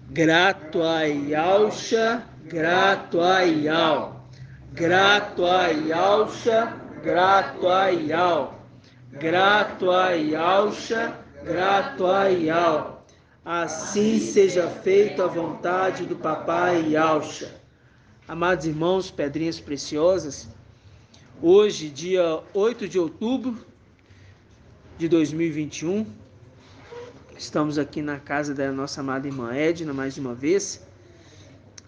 Gratuaialcha, gratuaial. Gratuaialcha, gratuaial. Gratuaialcha, gratuaial. Assim seja feita a vontade do Papai Yalcha. Amados irmãos, pedrinhas preciosas, hoje, dia 8 de outubro de 2021, estamos aqui na casa da nossa amada irmã Edna, mais uma vez.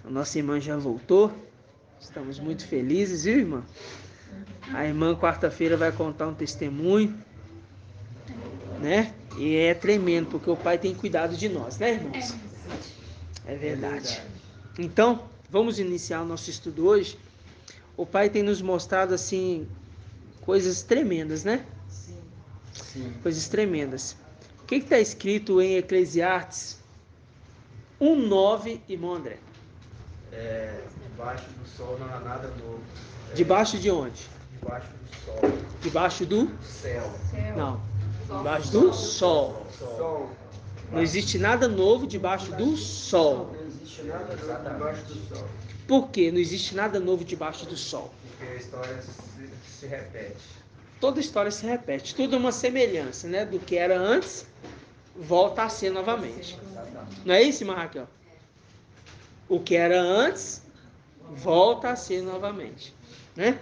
A nossa irmã já voltou, estamos muito felizes, viu, irmã? A irmã, quarta-feira, vai contar um testemunho, né? E é tremendo, porque o Pai tem cuidado de nós, né, irmãos? É verdade. Então, vamos iniciar o nosso estudo hoje. O Pai tem nos mostrado, assim, coisas tremendas, né? Sim. Coisas tremendas. O que está escrito em Eclesiastes 1:9, irmão André? Debaixo do sol não há nada novo. Debaixo de onde? Debaixo do sol. Debaixo do Céu. Não. Debaixo do sol. Sol. Não existe nada novo debaixo do sol. Não existe nada novo debaixo do sol. Por que não existe nada novo debaixo do sol? Porque a história se repete. Toda história se repete. Tudo é uma semelhança, né? Do que era antes, volta a ser novamente. Não é isso, irmã Raquel? O que era antes, volta a ser novamente, né?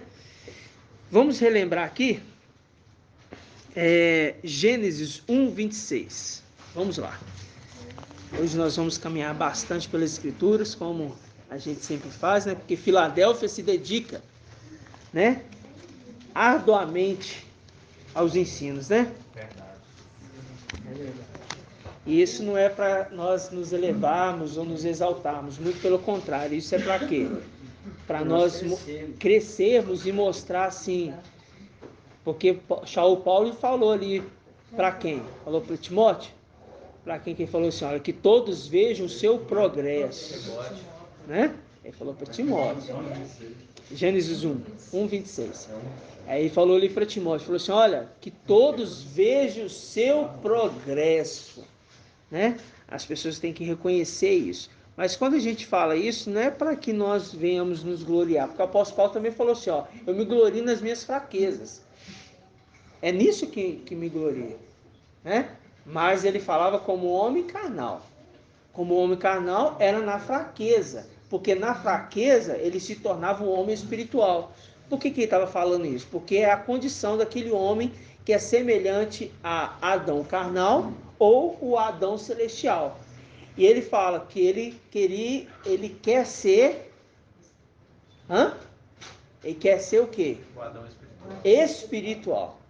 Vamos relembrar aqui Gênesis 1:26. Vamos lá. Hoje nós vamos caminhar bastante pelas escrituras, como a gente sempre faz, né? Porque Filadélfia se dedica, né, arduamente aos ensinos, né? Verdade. É verdade. E isso não é para nós nos elevarmos ou nos exaltarmos, muito pelo contrário. Isso é para quê? Para nós crescermos e mostrar assim. Porque Shaul Paulo falou ali para quem? Falou para Timóteo? Para quem que ele falou assim, olha, que todos vejam o seu progresso, né? Ele falou para Timóteo. Gênesis 1:26. Aí ele falou ali para Timóteo, falou assim, olha, que todos vejam o seu progresso, né? As pessoas têm que reconhecer isso. Mas quando a gente fala isso, não é para que nós venhamos nos gloriar, porque o apóstolo Paulo também falou assim, ó, eu me glorio nas minhas fraquezas. É nisso que me glorio, né? Mas ele falava como homem carnal. Como homem carnal era na fraqueza, porque na fraqueza ele se tornava um homem espiritual. Por que ele estava falando isso? Porque é a condição daquele homem que é semelhante a Adão carnal ou o Adão celestial. E ele fala que ele quer ser, ele quer ser o quê? O Adão espiritual. Espiritual.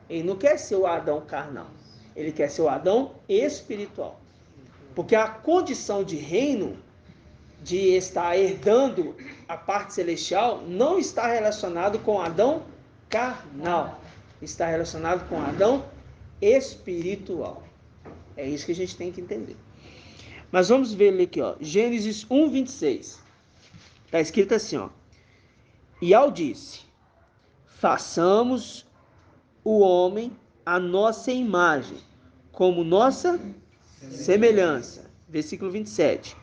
Ele não quer ser o Adão carnal. Ele quer ser o Adão espiritual. Porque a condição de reino, de estar herdando a parte celestial, não está relacionado com Adão carnal. Está relacionado com Adão espiritual. É isso que a gente tem que entender. Mas vamos ver aqui, ó. Gênesis 1:26. Está escrito assim, ó. E Al disse, façamos o homem a nossa imagem, como nossa semelhança. Versículo 27.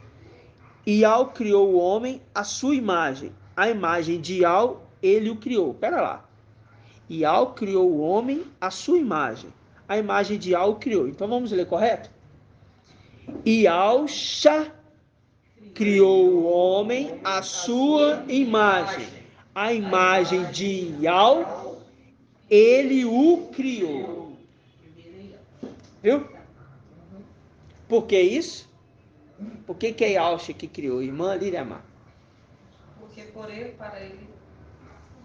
E Al criou o homem à sua imagem. A imagem de Al, ele o criou. Pera lá. E Al criou o homem à sua imagem. A imagem de Al o criou. Então vamos ler correto? E Alcha criou o homem à sua imagem. A imagem de Al, ele o criou. Viu? Por que isso? Por que é Alcha que criou? Irmã Liriamar. Porque por ele, para ele,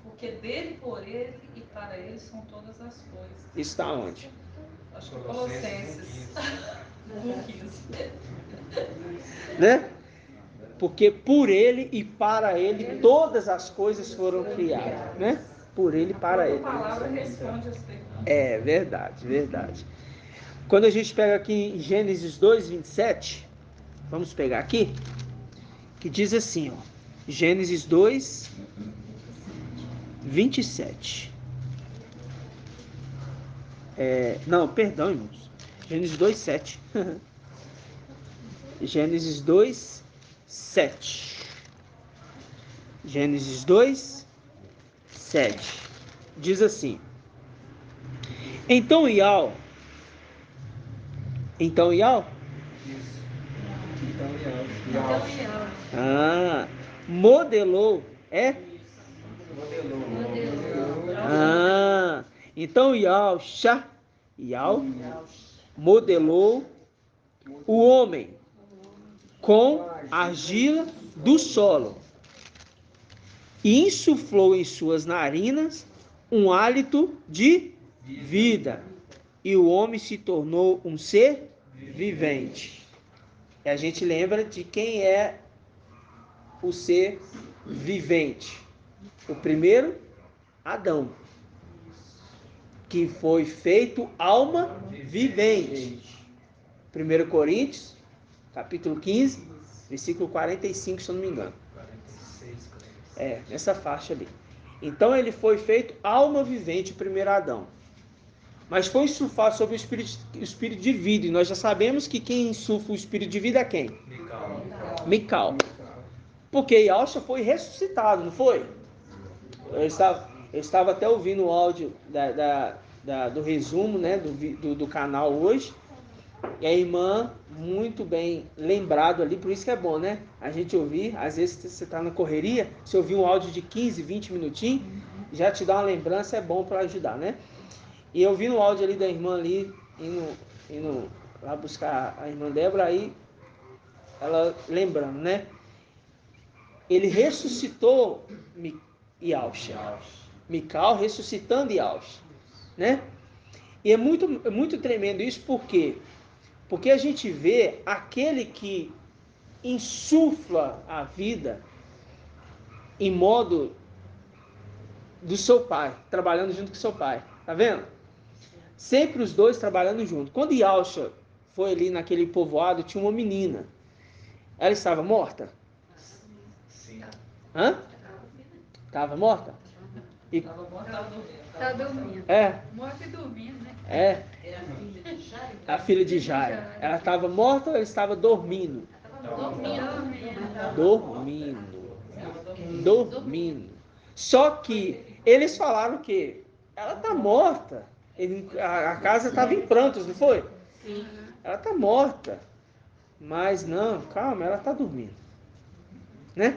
porque dele, por ele e para ele são todas as coisas. Isso está onde? Acho que Colossenses 1:15. Né? Porque por ele e para ele todas as coisas foram criadas, né? Por ele e para ele. A palavra responde as perguntas. É verdade, verdade. Quando a gente pega aqui em Gênesis 2:27, vamos pegar aqui, que diz assim, ó, Gênesis 2:27. Não, perdão, irmãos. Gênesis 2:7. Gênesis 2, 7. Gênesis 2, 7. Diz assim: Então Iau, Isso. Então, Yahweh. modelou, Modelou. então Iau modelou o homem com argila do solo e insuflou em suas narinas um hálito de vida, e o homem se tornou um ser vivente. E a gente lembra de quem é o ser vivente. O primeiro, Adão, que foi feito alma vivente. 1 Coríntios, capítulo 15, versículo 45, se eu não me engano. 46. Nessa faixa ali. Então ele foi feito alma vivente, o primeiro Adão. Mas foi insuflado sobre o espírito de vida. E nós já sabemos que quem insufla o espírito de vida é quem? Mical. Porque Yahshua foi ressuscitado, não foi? Eu estava até ouvindo o áudio do resumo, né, do canal hoje. E a irmã, muito bem lembrado ali, por isso que é bom, né? A gente ouvir, às vezes você está na correria, se ouvir um áudio de 15, 20 minutinhos, já te dá uma lembrança, é bom para ajudar, né? E eu vi no áudio ali da irmã ali, indo lá buscar a irmã Débora, aí ela lembrando, né? Ele ressuscitou Yahshua. Mical ressuscitando Yahshua, né? E é muito tremendo isso, por quê? Porque a gente vê aquele que insufla a vida em modo do seu pai, trabalhando junto com seu pai. Tá vendo? Sempre os dois trabalhando junto. Quando Yahshua foi ali naquele povoado, tinha uma menina. Ela estava morta? Sim. Hã? Estava morta? E... Estava morto, estava dormindo. Tá dormindo. Morto e dormindo, né? Era a filha de Jairo. Ela estava morta ou ela estava dormindo? Dormindo. Só que eles falaram que ela está morta. A casa estava em prantos, não foi? Sim. Ela está morta. Mas não, calma, ela está dormindo. Né?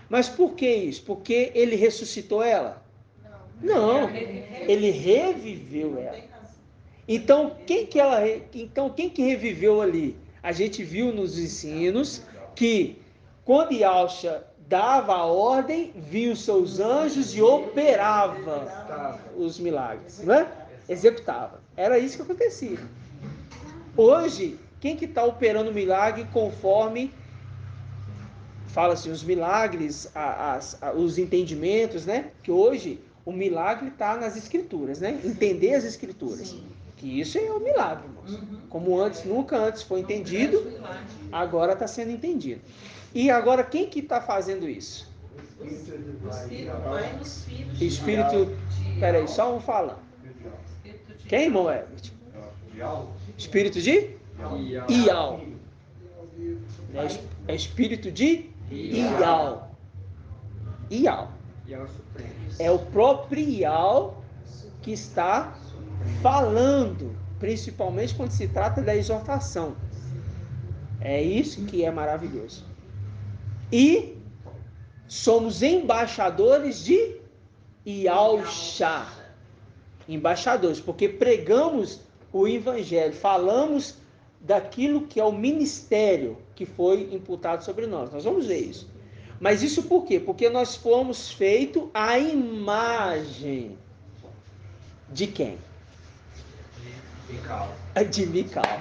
Mas por que isso? Porque ele ressuscitou ela? Não, ele reviveu ela. Então quem que reviveu ali? A gente viu nos ensinos que quando Yahshua dava a ordem, viu seus anjos e operava os milagres, né? Executava. Era isso que acontecia. Hoje, quem que está operando o milagre conforme fala assim, os milagres, os entendimentos, né? Que hoje o milagre está nas escrituras, né? Entender as escrituras. Que isso é um milagre, irmãos. Como antes, nunca antes foi entendido, agora está sendo entendido. E agora quem que está fazendo isso? Espírito. Peraí, só um falando. Quem, irmão Herbert? Espírito de? Iau. É espírito de Iau. Iau. É o próprio Iau que está falando, principalmente quando se trata da exortação. É isso que é maravilhoso. E somos embaixadores de Yahshua. Embaixadores, porque pregamos o evangelho, falamos daquilo que é o ministério que foi imputado sobre nós. Nós vamos ver isso. Mas isso por quê? Porque nós fomos feitos à imagem de quem? De Mical.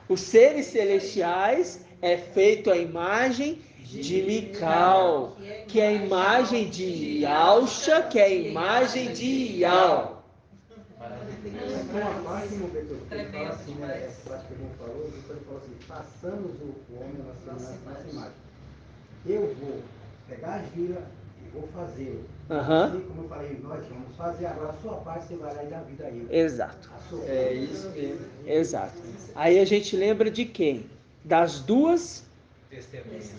Os seres celestiais é feito à imagem de Mical, que é a imagem de Yahshua, que é a imagem de Yau. Uma parte no Beto, ele fala assim, né? Essa parte que ele falou, depois ele falou assim, façamos o homem na nossa imagem. Eu vou pegar a gira e vou fazer. Assim como eu falei, nós vamos fazer, agora a sua parte você vai lá e dá vida a ele. Exato. É isso mesmo. Exato. Aí a gente lembra de quem? das duas Testemunhas.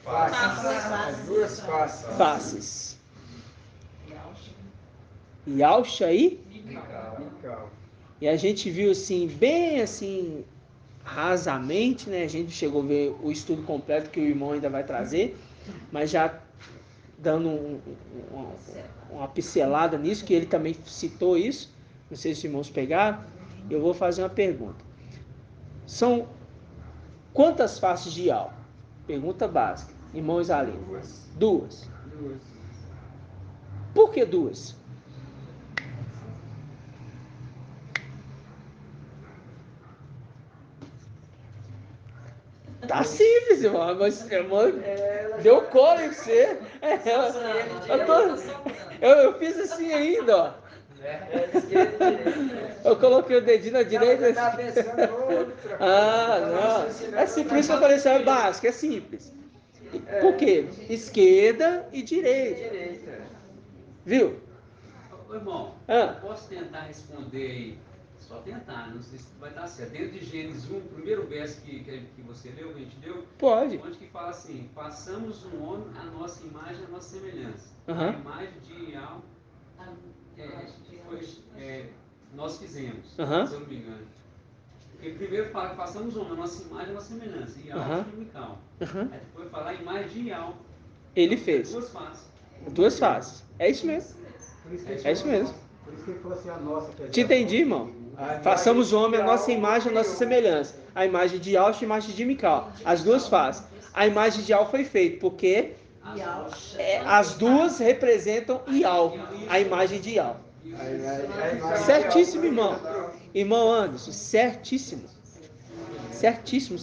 As duas faces. Yalcha e Mical. E a gente viu assim, bem assim, rasamente, né? A gente chegou a ver o estudo completo que o irmão ainda vai trazer, mas já dando uma pincelada nisso, que ele também citou isso, não sei se os irmãos pegaram, eu vou fazer uma pergunta. São quantas faces de Yal? Pergunta básica. Irmãos ali. Duas. Por que duas? Tá simples, irmão. Mas, irmão, deu colo em você. Eu fiz assim ainda, ó. Eu coloquei o dedinho na direita. Não. É simples que eu falei, isso é básico, é simples. Por quê? Esquerda e direita. Viu? Ô, irmão, eu posso tentar responder aí, só tentar, não sei se vai dar certo. Dentro de Gênesis 1, o primeiro verso que você leu, que a gente leu, Pode. onde que fala assim, façamos um homem à nossa imagem, à nossa semelhança. Uhum. A imagem de Yal, nós fizemos, se eu não me engano. Porque primeiro fala que façamos um homem à nossa imagem, à nossa semelhança, Yal e Mical. Aí depois fala a imagem de Yal. Ele fez. Duas faces. Duas faces. É isso mesmo. É isso mesmo. Por isso que ele falou assim, a nossa. Te entendi, irmão. Façamos o homem a nossa imagem, a nossa semelhança. A imagem de Yal e a imagem de Mical. As duas faces. A imagem de Yal foi feita porque as duas representam Yal, a imagem de Yal. Certíssimo, irmão. Irmão Anderson, certíssimo. Certíssimo.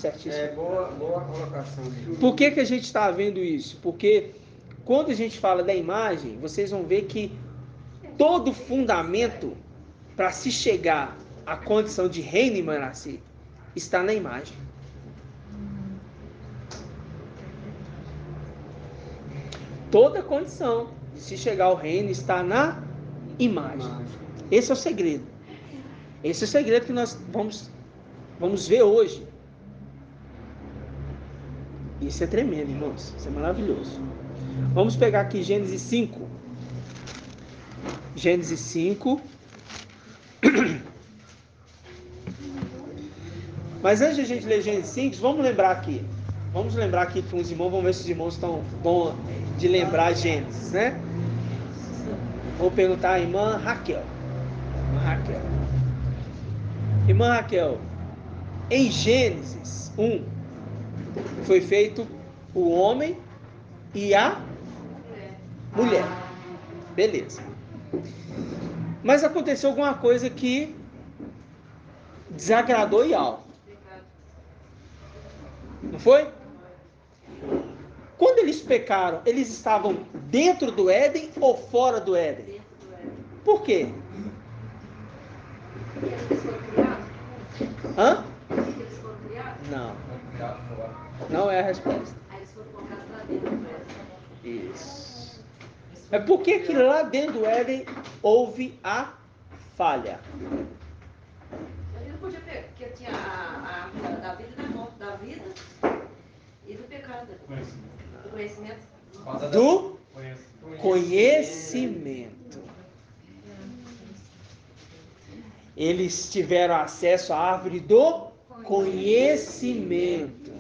Boa colocação. Por que a gente está vendo isso? Porque quando a gente fala da imagem, vocês vão ver que todo fundamento para se chegar à condição de reino em Manasseh está na imagem. Toda condição de se chegar ao reino está na imagem. Esse é o segredo. Esse é o segredo que nós vamos ver hoje. Isso é tremendo, irmãos. Isso é maravilhoso. Vamos pegar aqui Gênesis 5. Gênesis 5. Mas antes de a gente ler Gênesis 5, vamos lembrar aqui. Vamos lembrar aqui com os irmãos. Vamos ver se os irmãos estão bons de lembrar Gênesis, né? Vou perguntar à irmã Raquel. Irmã Raquel, em Gênesis 1, foi feito o homem e a mulher. Beleza. Mas aconteceu alguma coisa que desagradou Yal. Não foi? Quando eles pecaram, eles estavam dentro do Éden ou fora do Éden? Por quê? Eles foram criados? Hã? Eles foram criados? Não. Não é a resposta. Aí eles foram colocados lá dentro do Éden. Isso. É porque que lá dentro do Éden houve a falha. Ele não podia pegar, porque tinha a árvore da vida e da morte, da vida e do pecado. Do conhecimento. Do conhecimento. Eles tiveram acesso à árvore do conhecimento.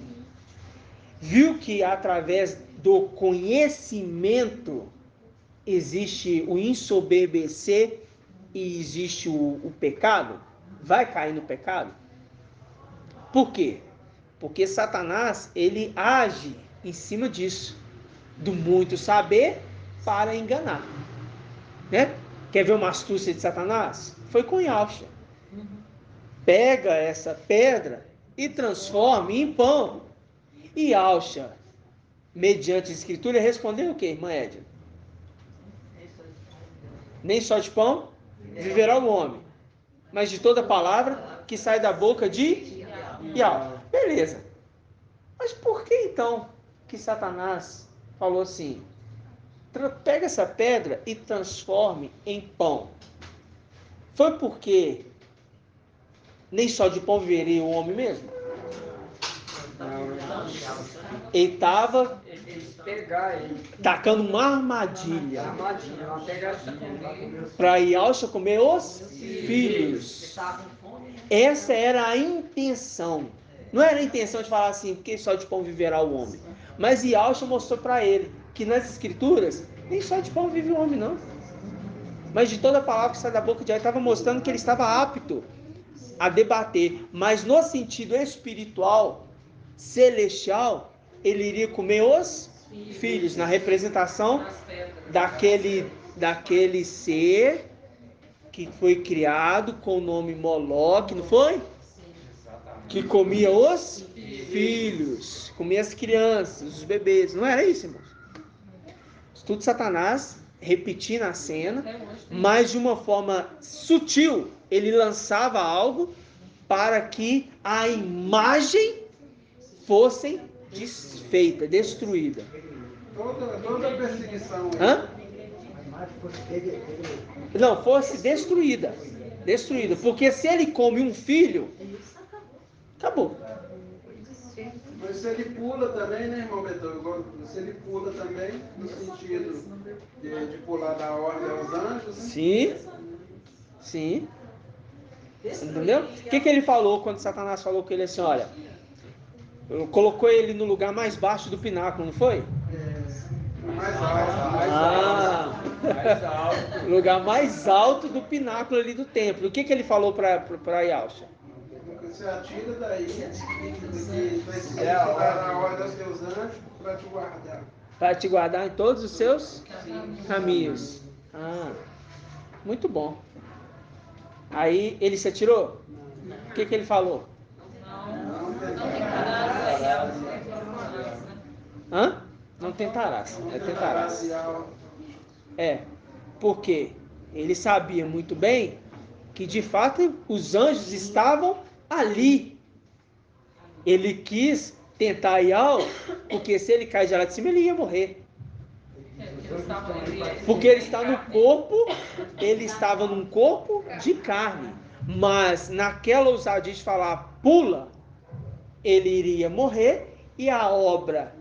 Viu que através do conhecimento existe o ensoberbecer e existe o pecado? Vai cair no pecado? Por quê? Porque Satanás, ele age em cima disso, do muito saber para enganar, né? Quer ver uma astúcia de Satanás? Foi com Yalcha. Pega essa pedra e transforma em pão. E Yalcha, mediante a escritura, respondeu o quê, irmã Edna? Nem só de pão viverá o homem, mas de toda palavra que sai da boca de Yalcha. Beleza. Mas por que então que Satanás falou assim? Pega essa pedra e transforme em pão. Foi porque nem só de pão viveria o homem mesmo? Ele estava Eles pegaram ele. tacando uma armadilha Armadilha, uma pegadinha. para Yalcha comer os filhos. Essa era a intenção. Não era a intenção de falar assim, porque só de pão viverá o homem. Mas Yalcha mostrou para ele que nas escrituras, nem só de pão vive o homem, não. Mas de toda palavra que sai da boca de Yahvé, estava mostrando que ele estava apto a debater. Mas no sentido espiritual, celestial, ele iria comer os filhos, na representação daquele ser que foi criado com o nome Moloque, não foi? Que comia os filhos, comia as crianças, os bebês. Não era isso, irmãos? Tudo Satanás repetindo a cena, mas de uma forma sutil. Ele lançava algo para que a imagem fosse desfeita, destruída. Toda perseguição. Hã? Não, fosse destruída. Destruída. Porque se ele come um filho, acabou. Mas se ele pula também, né, irmão Betão? Se ele pula também, no sentido de pular da ordem aos anjos, né? Sim. Sim. Entendeu? O que ele falou quando Satanás falou com ele assim, olha, colocou ele no lugar mais baixo do pináculo, não foi? Mais alto. Mais alto. Lugar mais alto do pináculo ali do templo. O que ele falou para Yalcha? Você atira daí e vai se dar a ordem aos teus anjos para te guardar. Para te guardar em todos os seus caminhos. Muito bom. Aí ele se atirou? O que ele falou? Hã? Não tentarás. É tentarás. É. Porque ele sabia muito bem que de fato os anjos estavam ali. Ele quis tentar Ial, porque se ele cair de lá de cima, ele ia morrer. Porque ele está no corpo, ele estava num corpo de carne. Mas naquela ousadia de falar, pula, ele iria morrer e a obra,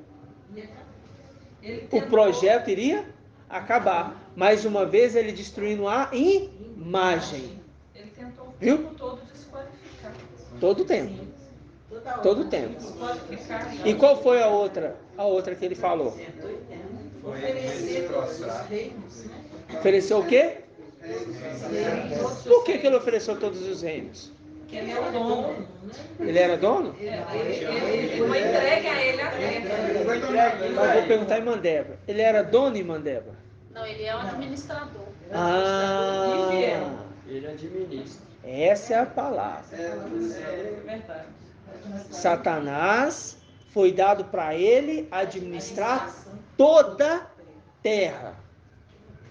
o projeto iria acabar. Mais uma vez ele destruindo a imagem. Ele tentou o Viu? tempo todo desqualificar. Todo o tempo. Todo o tempo. Desqualificar. E qual foi a outra que ele falou? Ofereceu o quê? Por que ele ofereceu todos os reinos? Que ele é o dono. Ele era dono? Ele foi entregue a ele a terra. Mas vou perguntar em Mandébra. Ele era dono em Mandébra? Não, ele é um administrador. Ele administra. Essa é a palavra. É verdade. Satanás foi dado para ele administrar toda terra.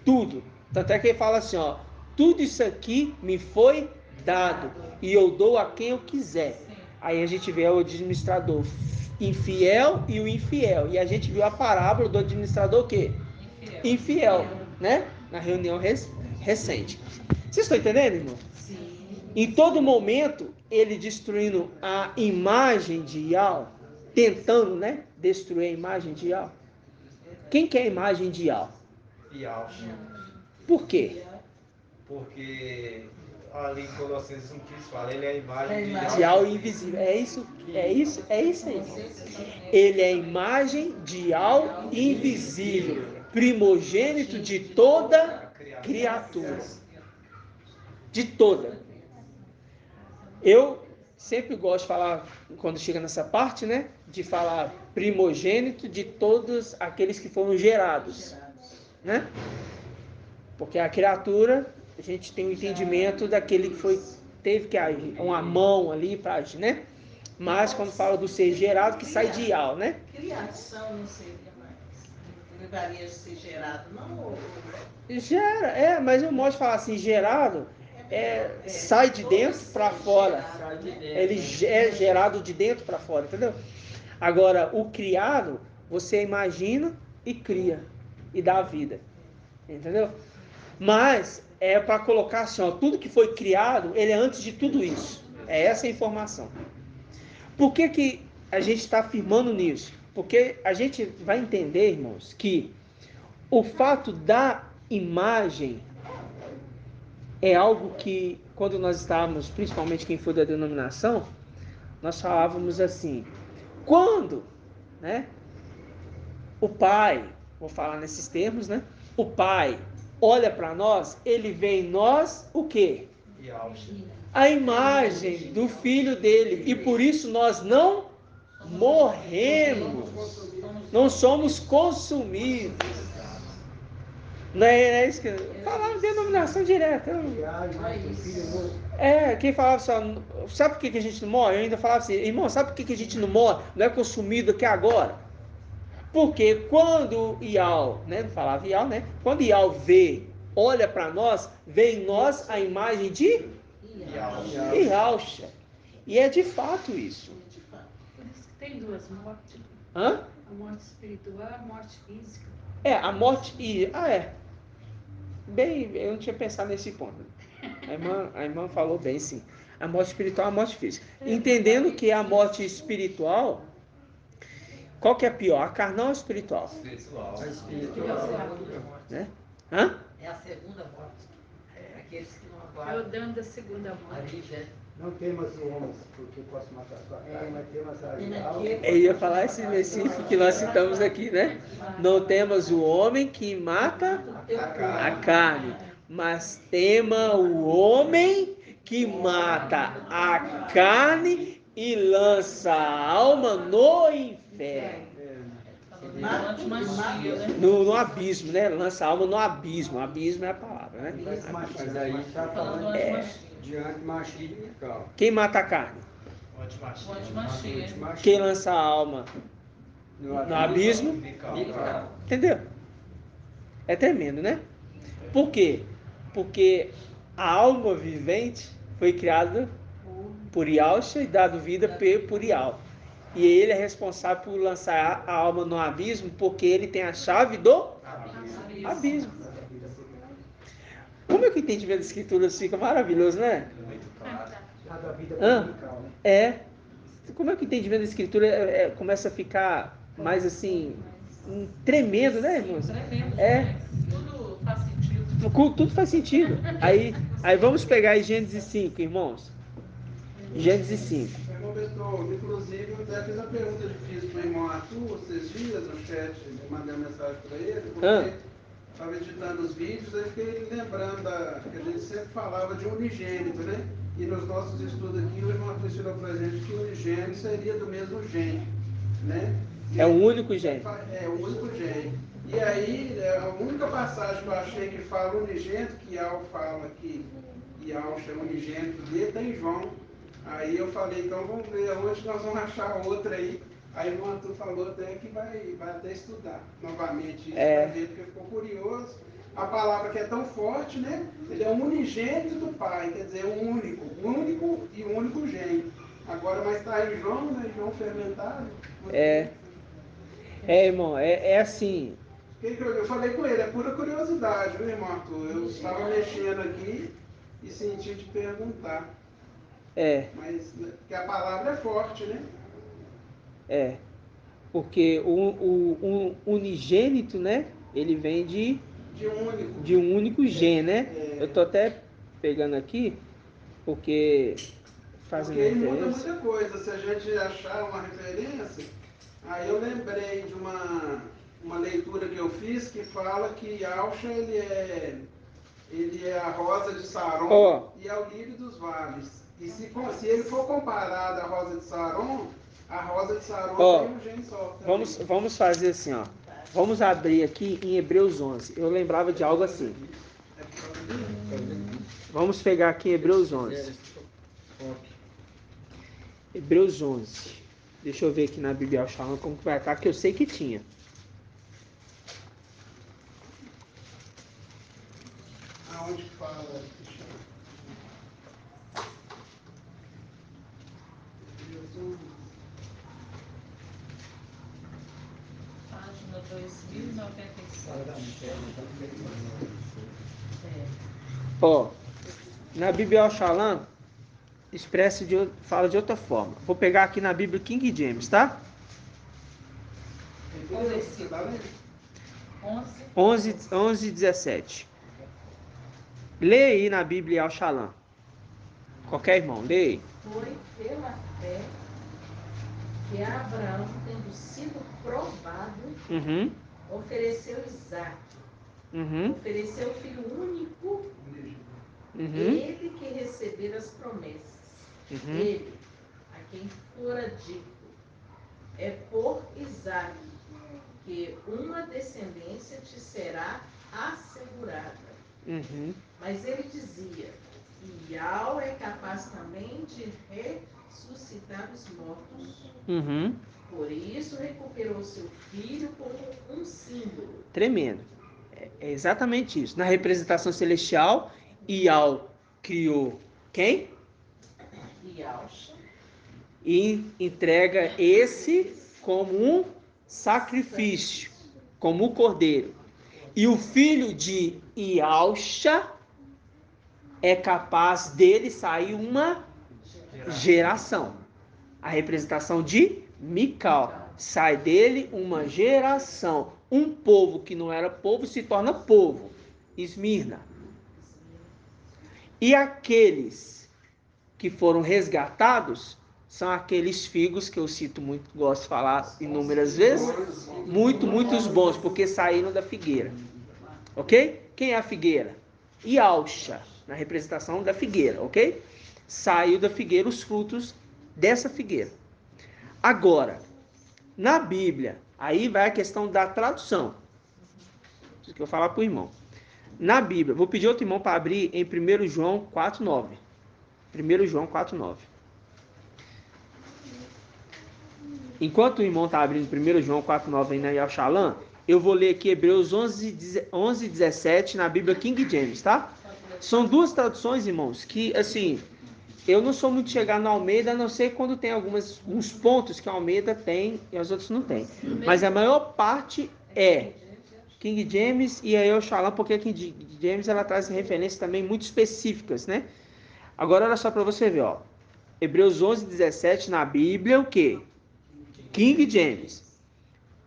Tudo. Tanto é que ele fala assim, ó, tudo isso aqui me foi dado e eu dou a quem eu quiser. Aí a gente vê o administrador infiel e o infiel. E a gente viu a parábola do administrador o quê? Infiel, né? Na reunião recente. Vocês estão entendendo, irmão? Em todo momento, ele destruindo a imagem de Ial, tentando, né, destruir a imagem de Ial. Quem que é a imagem de Ial? Yalcha. Por quê? Porque ali em Colossenses 1,15 fala, ele é a imagem De Ial invisível. É isso aí. Ele é a imagem de Ial invisível, primogênito de toda criatura. De toda. Eu sempre gosto de falar, quando chega nessa parte, né? De falar primogênito de todos aqueles que foram gerados, né? Porque a criatura, a gente tem um entendimento daquele que teve que agir, uma mão ali para agir, né? Mas quando fala do ser gerado, que sai de Ial, né? Criação não seria mais. Levaria a ser gerado, não? Gera, mas eu gosto de falar assim, gerado. Sai de dentro para fora. Ele é gerado de dentro para fora, entendeu? Agora, o criado, você imagina e cria e dá vida, entendeu? Mas é para colocar assim, ó, tudo que foi criado, ele é antes de tudo isso. É essa a informação. Por que a gente está firmando nisso? Porque a gente vai entender, irmãos, que o fato da imagem é algo que, quando nós estávamos, principalmente quem for da denominação, nós falávamos assim, quando, né, o pai, vou falar nesses termos, né, o pai olha para nós, ele vê em nós o quê? A imagem do filho dele, e por isso nós não morremos, não somos consumidos. Não é isso que eu falava, denominação direta. Quem falava só, sabe por que a gente não morre? Eu ainda falava assim, irmão, sabe por que a gente não morre? Não é consumido aqui agora? Porque quando Ial, né? Não falava Ial, né? Quando Ial vê, olha para nós, vê em nós a imagem de Ialcha. E é de fato isso. Por isso que tem duas mortes. Hã? A morte espiritual e a morte física. A morte e... Bem, eu não tinha pensado nesse ponto. A irmã falou bem, sim. A morte espiritual e a morte física. Entendendo que a morte espiritual, qual que é pior? A carnal ou a espiritual? Espiritual. A espiritual. Né? Hã? É a segunda morte. Aqueles que não É o aguardam. dano da segunda morte. Não temas o homem, porque posso matar sua carne, mas temas a alma. Eu ia falar esse versículo que nós citamos aqui, né? Não temas o homem que mata a carne, mas tema o homem que mata a carne e lança a alma no inferno. No abismo, né? Lança a alma no abismo. Abismo é a palavra, né? Mas aí está falando de antimachia e cal. Quem mata a carne? Antimachia. Quem lança a alma no abismo? Entendeu? É tremendo, né? Por quê? Porque a alma vivente foi criada por Yalcha e dado vida por Ial. E ele é responsável por lançar a alma no abismo, porque ele tem a chave do abismo. Como é que o entendimento da escritura fica maravilhoso, né? Dado a vida comunical, né? Como é que o entendimento da escritura começa a ficar mais assim, tremendo, né, irmãos? Tremendo. Tudo faz sentido. Tudo faz sentido. Aí vamos pegar aí Gênesis 5, irmãos. Gênesis 5. Inclusive, eu até fiz a pergunta difícil para o irmão Arthur esses dias no chat, eu mandei uma mensagem para ele, porque estava editando os vídeos, aí fiquei lembrando que a gente sempre falava de unigênito, né? E nos nossos estudos aqui, o irmão Arthur ensinou para a gente que o unigênito seria do mesmo gene, né? É o único gene. É o único gene. E aí, a única passagem que eu achei que fala unigênito, que Ial fala que Ial chama unigênito dele, tá em João. Aí eu falei, então vamos ver onde nós vamos achar outra aí. Aí o irmão Arthur falou até que vai até estudar novamente isso, para ver, porque ficou curioso. A palavra que é tão forte, né? Ele é o unigênito do Pai, quer dizer, o único e o único gene. Agora, mas está em João, né? João fermentado. Irmão, é assim. Eu falei com ele, é pura curiosidade, viu, irmão Arthur? Eu estava mexendo aqui e senti de perguntar. Mas que a palavra é forte, né? Porque o unigênito, né? Ele vem de um único gene, né? Eu tô até pegando aqui, porque fazendo referência. Porque muda muita coisa. Se a gente achar uma referência, aí eu lembrei de uma leitura que eu fiz que fala que Yalcha ele é a rosa de Saron e é o lírio dos vales. E se ele for comparado à rosa de Saron, a rosa de Saron tem um gene só. Vamos fazer assim, ó. Vamos abrir aqui em Hebreus 11. Eu lembrava de algo assim. Vamos pegar aqui em Hebreus 11. Hebreus 11. Deixa eu ver aqui na Bíblia Shalom como que vai estar, que eu sei que tinha. Aonde que fala? Página 2097. Na Bíblia Shalom, fala de outra forma. Vou pegar aqui na Bíblia King James, tá? 11:17. Lê aí na Bíblia Al Shalom. Qualquer irmão, lê aí. Foi pela fé que Abraão, tendo sido provado, ofereceu Isaac. Ofereceu o filho único, ele que recebera as promessas. Ele, a quem fora dito, é por Isaac que uma descendência te será assegurada. Mas ele dizia, Iau é capaz também de ressuscitar os mortos. Por isso recuperou seu filho como um símbolo. Tremendo. É exatamente isso. Na representação celestial, Iau criou quem? Iauxa. E entrega esse como um sacrifício, como o cordeiro. E o filho de Iauxa é capaz dele sair uma geração. A representação de Mical. Sai dele uma geração. Um povo que não era povo se torna povo. Esmirna. E aqueles que foram resgatados são aqueles figos que eu cito muito, gosto de falar inúmeras vezes. Muitos bons, porque saíram da figueira. Ok? Quem é a figueira? Iauxa, na representação da figueira, ok? Saiu da figueira os frutos dessa figueira. Agora, na Bíblia, aí vai a questão da tradução. Isso que eu vou falar para o irmão. Na Bíblia, vou pedir outro irmão para abrir em 1 João 4,9. 1 João 4,9. Enquanto o irmão está abrindo 1 João 4,9 aí na Yashalan, eu vou ler aqui Hebreus 11:17 na Bíblia King James, tá? São duas traduções, irmãos, que, assim, eu não sou muito chegado no Almeida, a não ser quando tem alguns pontos que a Almeida tem e os outros não tem. Mas a maior parte é King James e aí eu Shalom, porque a King James ela traz referências também muito específicas, né? Agora olha só para você ver, ó. Hebreus 11:17 na Bíblia, o quê? King James.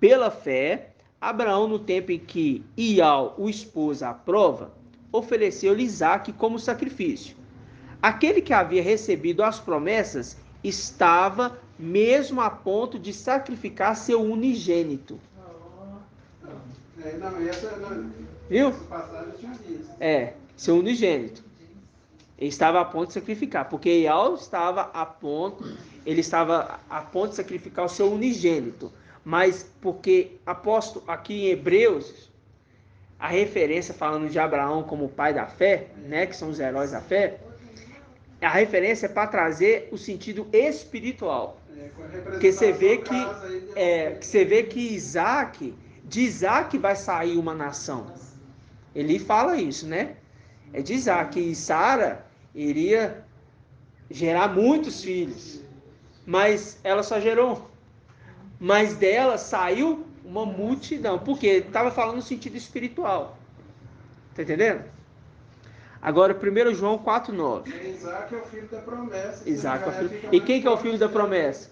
Pela fé, Abraão, no tempo em que Iau o expôs à prova, ofereceu-lhe Isaque como sacrifício. Aquele que havia recebido as promessas estava mesmo a ponto de sacrificar seu unigênito. Viu? Seu unigênito. Ele estava a ponto de sacrificar, porque Iau estava a ponto de sacrificar o seu unigênito. Mas porque apóstolo aqui em Hebreus, a referência falando de Abraão como o pai da fé, né, que são os heróis da fé, a referência é para trazer o sentido espiritual. Porque você vê que de Isaac vai sair uma nação. Ele fala isso, né? É de Isaac. E Sara iria gerar muitos filhos. Mas ela só gerou um. Mas dela saiu uma multidão. Porque estava falando no sentido espiritual. Tá entendendo? Agora, 1 João 4,9. Isaac é o filho da promessa. Isaac é o filho. E quem que é o filho da promessa?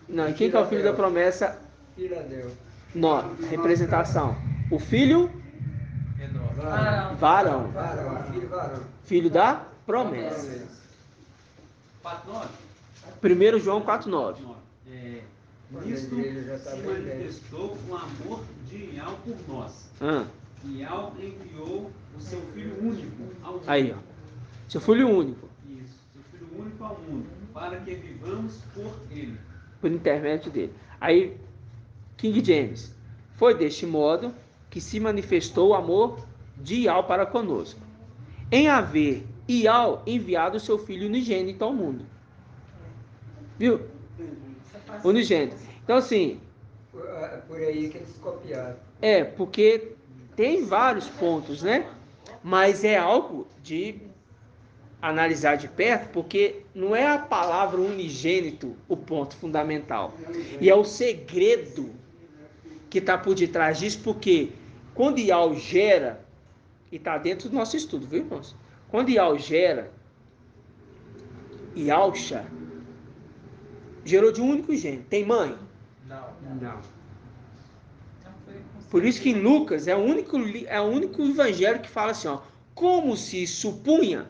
Não, e quem que é o filho da promessa? Não, representação. O filho? Varão. Filho da promessa. 1 João 4,9. Nisto se manifestou o amor de Iau por nós. Iau enviou o seu filho único ao mundo. Aí, ó. Seu filho único. Isso, seu filho único ao mundo, para que vivamos por ele. Por intermédio dele. Aí, King James. Foi deste modo que se manifestou o amor de Iau para conosco, em haver Iau enviado o seu filho unigênito ao mundo. Viu? Unigênito. Então, assim... Por aí que eles copiaram. Porque tem vários pontos, né? Mas é algo de analisar de perto, porque não é a palavra unigênito o ponto fundamental. E é o segredo que está por detrás disso, porque quando Iau gera, e está dentro do nosso estudo, viu, irmãos? Quando Iau gera, Yalcha, gerou de um único gênero. Tem mãe? Não. Por isso que em Lucas é o único evangelho que fala assim, ó, como se supunha,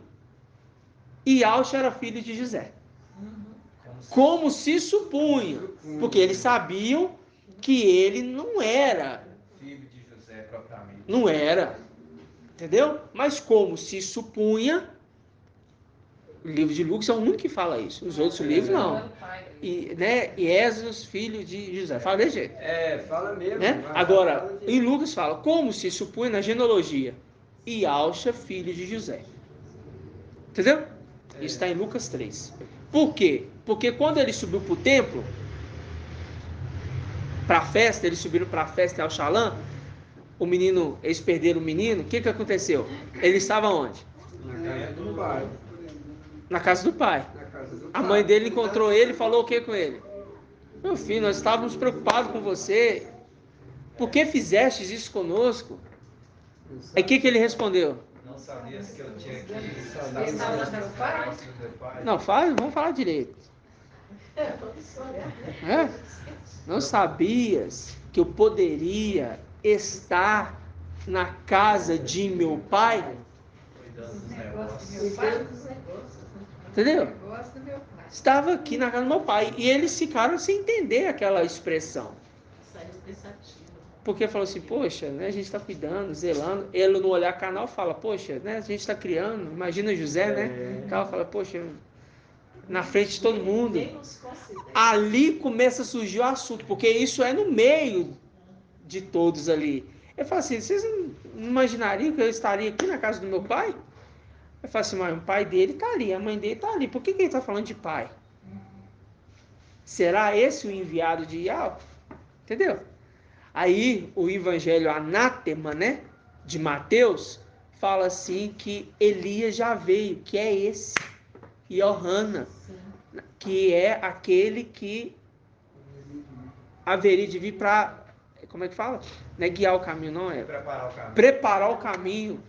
Yalcha era filho de José. Como se supunha, porque eles sabiam que ele não era filho de José propriamente. Não era, entendeu? Mas como se supunha, o livro de Lucas é o único que fala isso. Os outros livros não. E, né, Esdras, filho de José. Fala desse jeito. Fala mesmo. Né? Agora, em Lucas fala, como se supunha na genealogia, Yalcha, filho de José. Entendeu? Isso está em Lucas 3. Por quê? Porque quando ele subiu para o templo, para a festa, eles subiram para a festa em Alxalã, eles perderam o menino, o que aconteceu? Ele estava onde? Na casa do pai. A mãe dele encontrou ele e falou o que com ele? Meu filho, nós estávamos preocupados com você. Por que fizestes isso conosco? Aí o que ele respondeu? Não sabias que eu tinha que Não, vamos falar direito. Não sabias que eu poderia estar na casa de meu pai? Entendeu? Estava aqui na casa do meu pai. E eles ficaram sem entender aquela expressão. Porque falou assim, poxa, né, a gente está cuidando, zelando. Ele no olhar canal fala, poxa, né, a gente está criando. Imagina José, né? Ela fala, poxa, na frente de todo mundo. Ali começa a surgir o assunto, porque isso é no meio de todos ali. Ele fala assim, vocês não imaginariam que eu estaria aqui na casa do meu pai? Eu falo assim, mas o pai dele está ali, a mãe dele está ali. Por que ele está falando de pai? Será esse o enviado de Yahweh? Entendeu? Aí o evangelho anátema, né, de Mateus, fala assim que Elias já veio, que é esse, Yohana, que é aquele que haveria de vir para, como é que fala? Não é guiar o caminho, não é? Preparar o caminho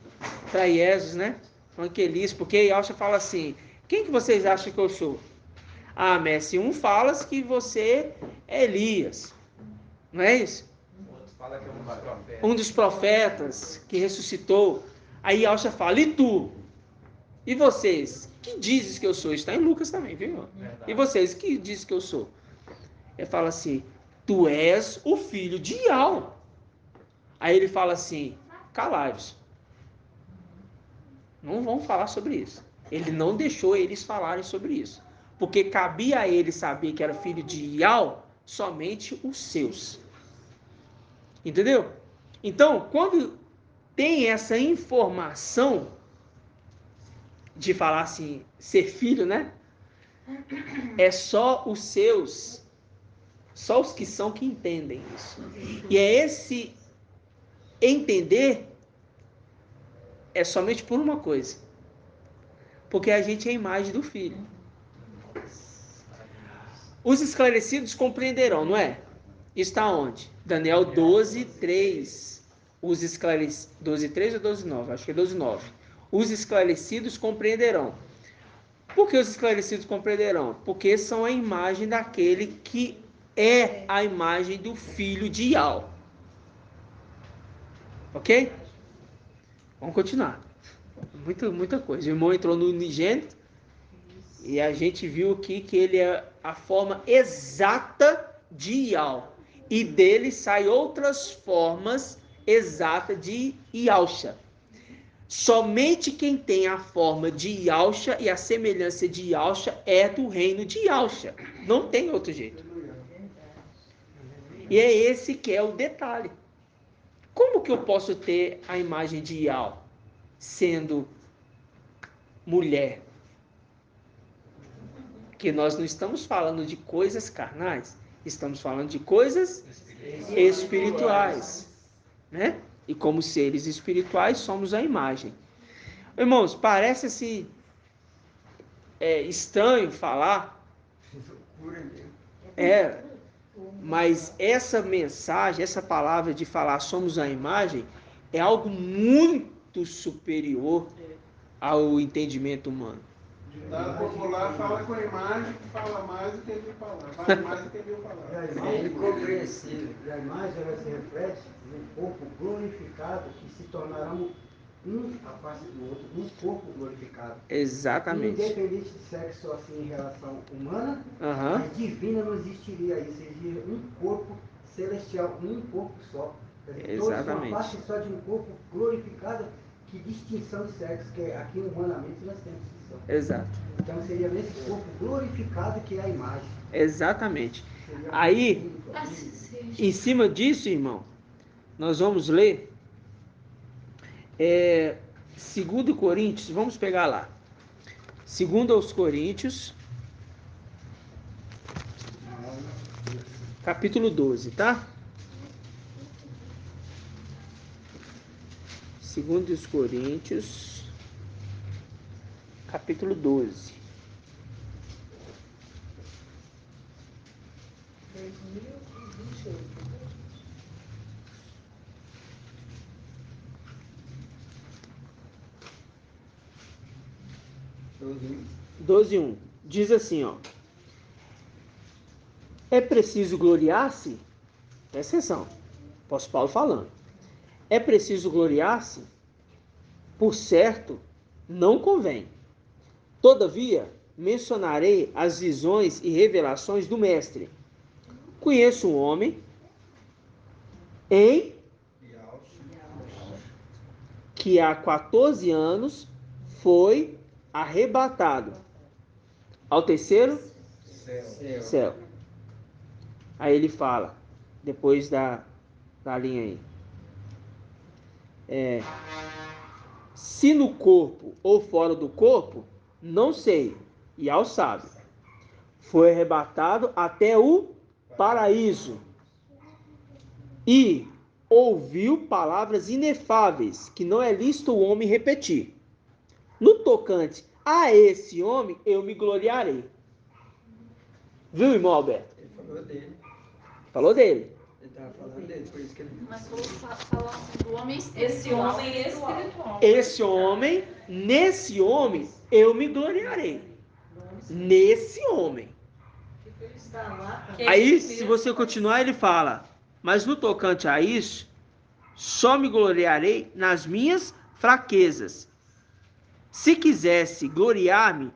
para Jesus, né? Falando que Elias, porque Yalcha fala assim, quem que vocês acham que eu sou? Ah, mestre, um fala que você é Elias, não é isso? Fala que é um dos profetas que ressuscitou. Aí Yalcha fala, e tu? E vocês? Que dizes que eu sou? Está em Lucas também, viu? Verdade. E vocês? Que dizes que eu sou? Ele fala assim, tu és o filho de Yahweh. Aí ele fala assim, calai-vos. Não vão falar sobre isso. Ele não deixou eles falarem sobre isso. Porque cabia a ele saber que era filho de Yahweh somente os seus. Entendeu? Então, quando tem essa informação de falar assim, ser filho, né? É só os seus, só os que são que entendem isso. E é esse entender é somente por uma coisa. Porque a gente é a imagem do filho. Os esclarecidos compreenderão, não é? Está onde? Daniel 12:3. Os esclarecidos. 12:3 ou 12:9? Acho que é 12:9. Os esclarecidos compreenderão. Por que os esclarecidos compreenderão? Porque são a imagem daquele que é a imagem do filho de Yahweh. Ok? Vamos continuar. Muita coisa. O irmão entrou no unigênito e a gente viu aqui que ele é a forma exata de Yahweh. E dele saem outras formas exatas de Yalcha. Somente quem tem a forma de Yalcha e a semelhança de Yalcha é do reino de Yalcha. Não tem outro jeito. E é esse que é o detalhe. Como que eu posso ter a imagem de Yahweh sendo mulher? Porque nós não estamos falando de coisas carnais, estamos falando de coisas espirituais, né? E como seres espirituais somos a imagem. Irmãos, parece assim estranho falar, mas essa mensagem, essa palavra de falar somos a imagem, é algo muito superior ao entendimento humano. Ditado popular fala com a imagem, fala mais do que viu falar. Vale mais do que viu falar. E a imagem, compreensível. E a imagem ela se reflete no corpo glorificado que se tornarão um a face do outro, um corpo glorificado. Exatamente. Independente de sexo assim em relação humana, mas divina não existiria isso. Existiria um corpo celestial, um corpo só. Todos uma parte só de um corpo glorificado, que distinção de sexo, que aqui humanamente nós temos distinção. Exato. Então seria nesse corpo glorificado que é a imagem. Exatamente. Aí, em cima disso, irmão, nós vamos ler 2 Coríntios, vamos pegar lá. 2 aos Coríntios, capítulo 12, tá? 2 Coríntios, capítulo 12. 2028. Doze, 1. Diz assim, ó. É preciso gloriar-se? Presta atenção. Apóstolo Paulo falando. É preciso gloriar-se? Por certo, não convém. Todavia, mencionarei as visões e revelações do Mestre. Conheço um homem que há 14 anos foi arrebatado ao terceiro céu. Aí ele fala, depois da linha aí. Se no corpo ou fora do corpo, não sei, e ao sabe. Foi arrebatado até o paraíso e ouviu palavras inefáveis, que não é lícito o homem repetir. No tocante a esse homem, eu me gloriarei. Viu, irmão Alberto? Ele falou dele. Falou dele. Ele estava falando dele, por isso que ele... Mas falou assim do homem espiritual. Esse homem espiritual. Esse homem, nesse homem, eu me gloriarei. Nesse homem. Aí, se você continuar, ele fala, mas no tocante a isso, só me gloriarei nas minhas fraquezas. Se quisesse gloriar-me,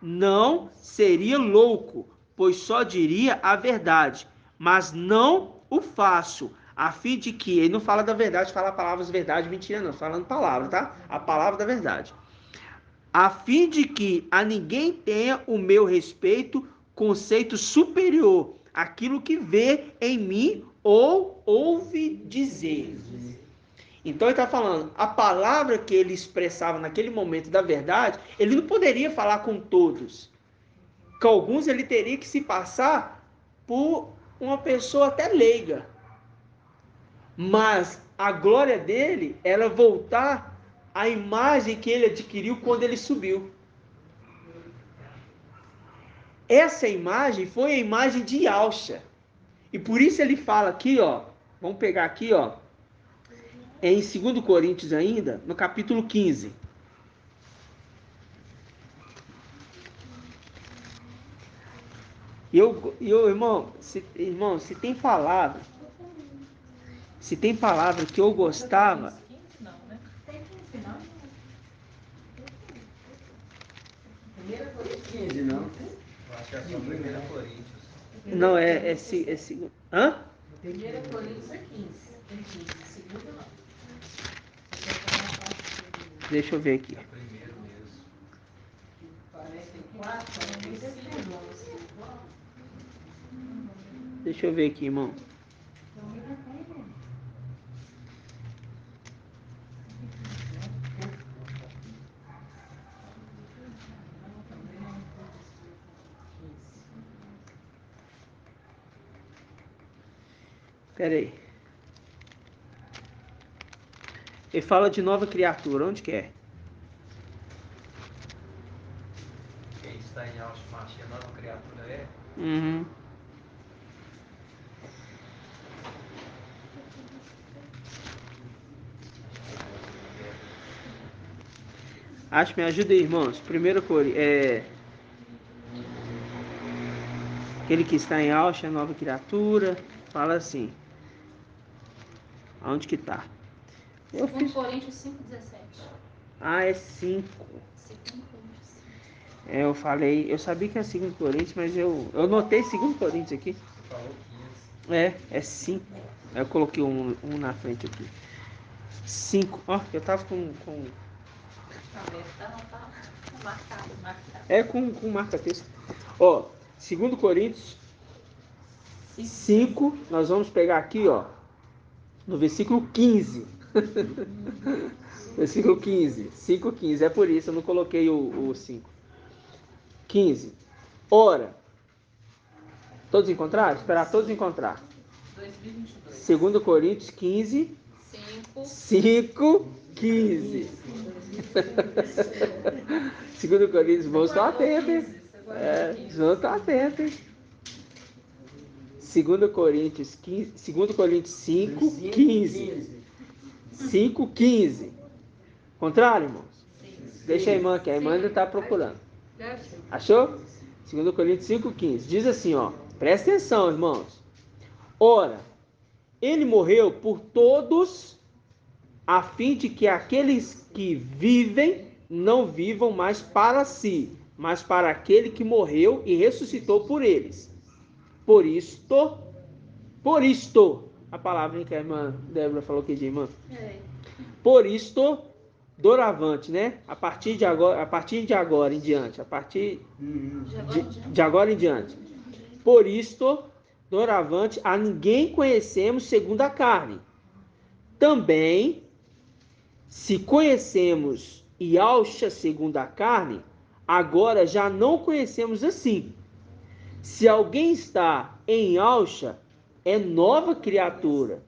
não seria louco, pois só diria a verdade, mas não o faço, a fim de que, ele não fala da verdade, fala palavras de verdade, mentira não, falando palavra, tá? A palavra da verdade. A fim de que a ninguém tenha o meu respeito, conceito superior, aquilo que vê em mim ou ouve dizer. Então ele está falando, a palavra que ele expressava naquele momento da verdade, ele não poderia falar com todos. Com alguns ele teria que se passar por uma pessoa até leiga. Mas a glória dele era voltar à imagem que ele adquiriu quando ele subiu. Essa imagem foi a imagem de Yahshua. E por isso ele fala aqui, ó, vamos pegar aqui, ó, em 2 Coríntios ainda, no capítulo 15. Irmão, se tem palavra que eu gostava... Não, né? Tem 15, não? 1 Coríntios 15, não? Eu acho que é só 1 Coríntios. Não, é segundo. Hã? 1 Coríntios é 15. Tem 15. Segundo não. Deixa eu ver aqui. É primeiro mesmo. 44, 45. Deixa eu ver aqui, irmão. Pera aí. Ele fala de nova criatura. Onde que é? Quem está em Alto-Machia, nova criatura é? Uhum. Acho que me ajuda aí, irmãos. 1 Coríntios. Aquele que está em Auschwitz é nova criatura. Fala assim. Aonde que tá? 2 Coríntios 5,17. Ah, é 5. 2 Coríntios 5. Eu falei, eu sabia que é 2 Coríntios, mas eu notei 2 Coríntios aqui. Você falou 15. É 5. Eu coloquei um na frente aqui. 5. Ó, eu tava com... Tá marcado. Com marca-texto. Ó, 2 Coríntios 5, nós vamos pegar aqui, ó, no versículo 15. Versículo 15. 5:15. É por isso, eu não coloquei o 5. 15. Ora, todos encontraram? Esperar todos encontrar. 2022. 2 Coríntios 15. 5. 5:15. 2 Coríntios, vamos estar atentos, hein? Vamos estar atentos, hein? 2 Coríntios 5:15. 5:15. Contrário, irmãos? Deixa a irmã aqui, a irmã ainda está procurando. Achou? 2 Coríntios 5:15. Diz assim, ó. Presta atenção, irmãos. Ora, ele morreu por todos, a fim de que aqueles que vivem não vivam mais para si, mas para aquele que morreu e ressuscitou por eles. Por isto, a palavra que a irmã Débora falou aqui de irmã. Por isto, doravante, né? A partir de agora em diante. De agora em diante. Por isto, doravante, a ninguém conhecemos segundo a carne. Também, se conhecemos Yahshua segundo a carne, agora já não conhecemos assim. Se alguém está em Yahshua, é nova criatura.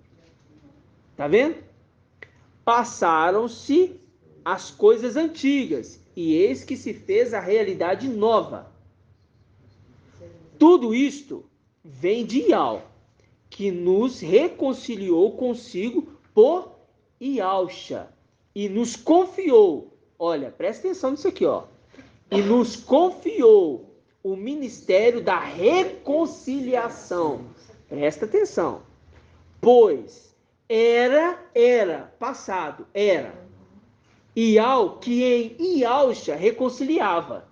Tá vendo? Passaram-se as coisas antigas, e eis que se fez a realidade nova. Tudo isto vem de Yahweh, que nos reconciliou consigo por Yahshua, e nos confiou, olha, presta atenção nisso aqui, ó, e nos confiou o ministério da reconciliação. Presta atenção. Pois passado, Ial, que em Yahshua reconciliava.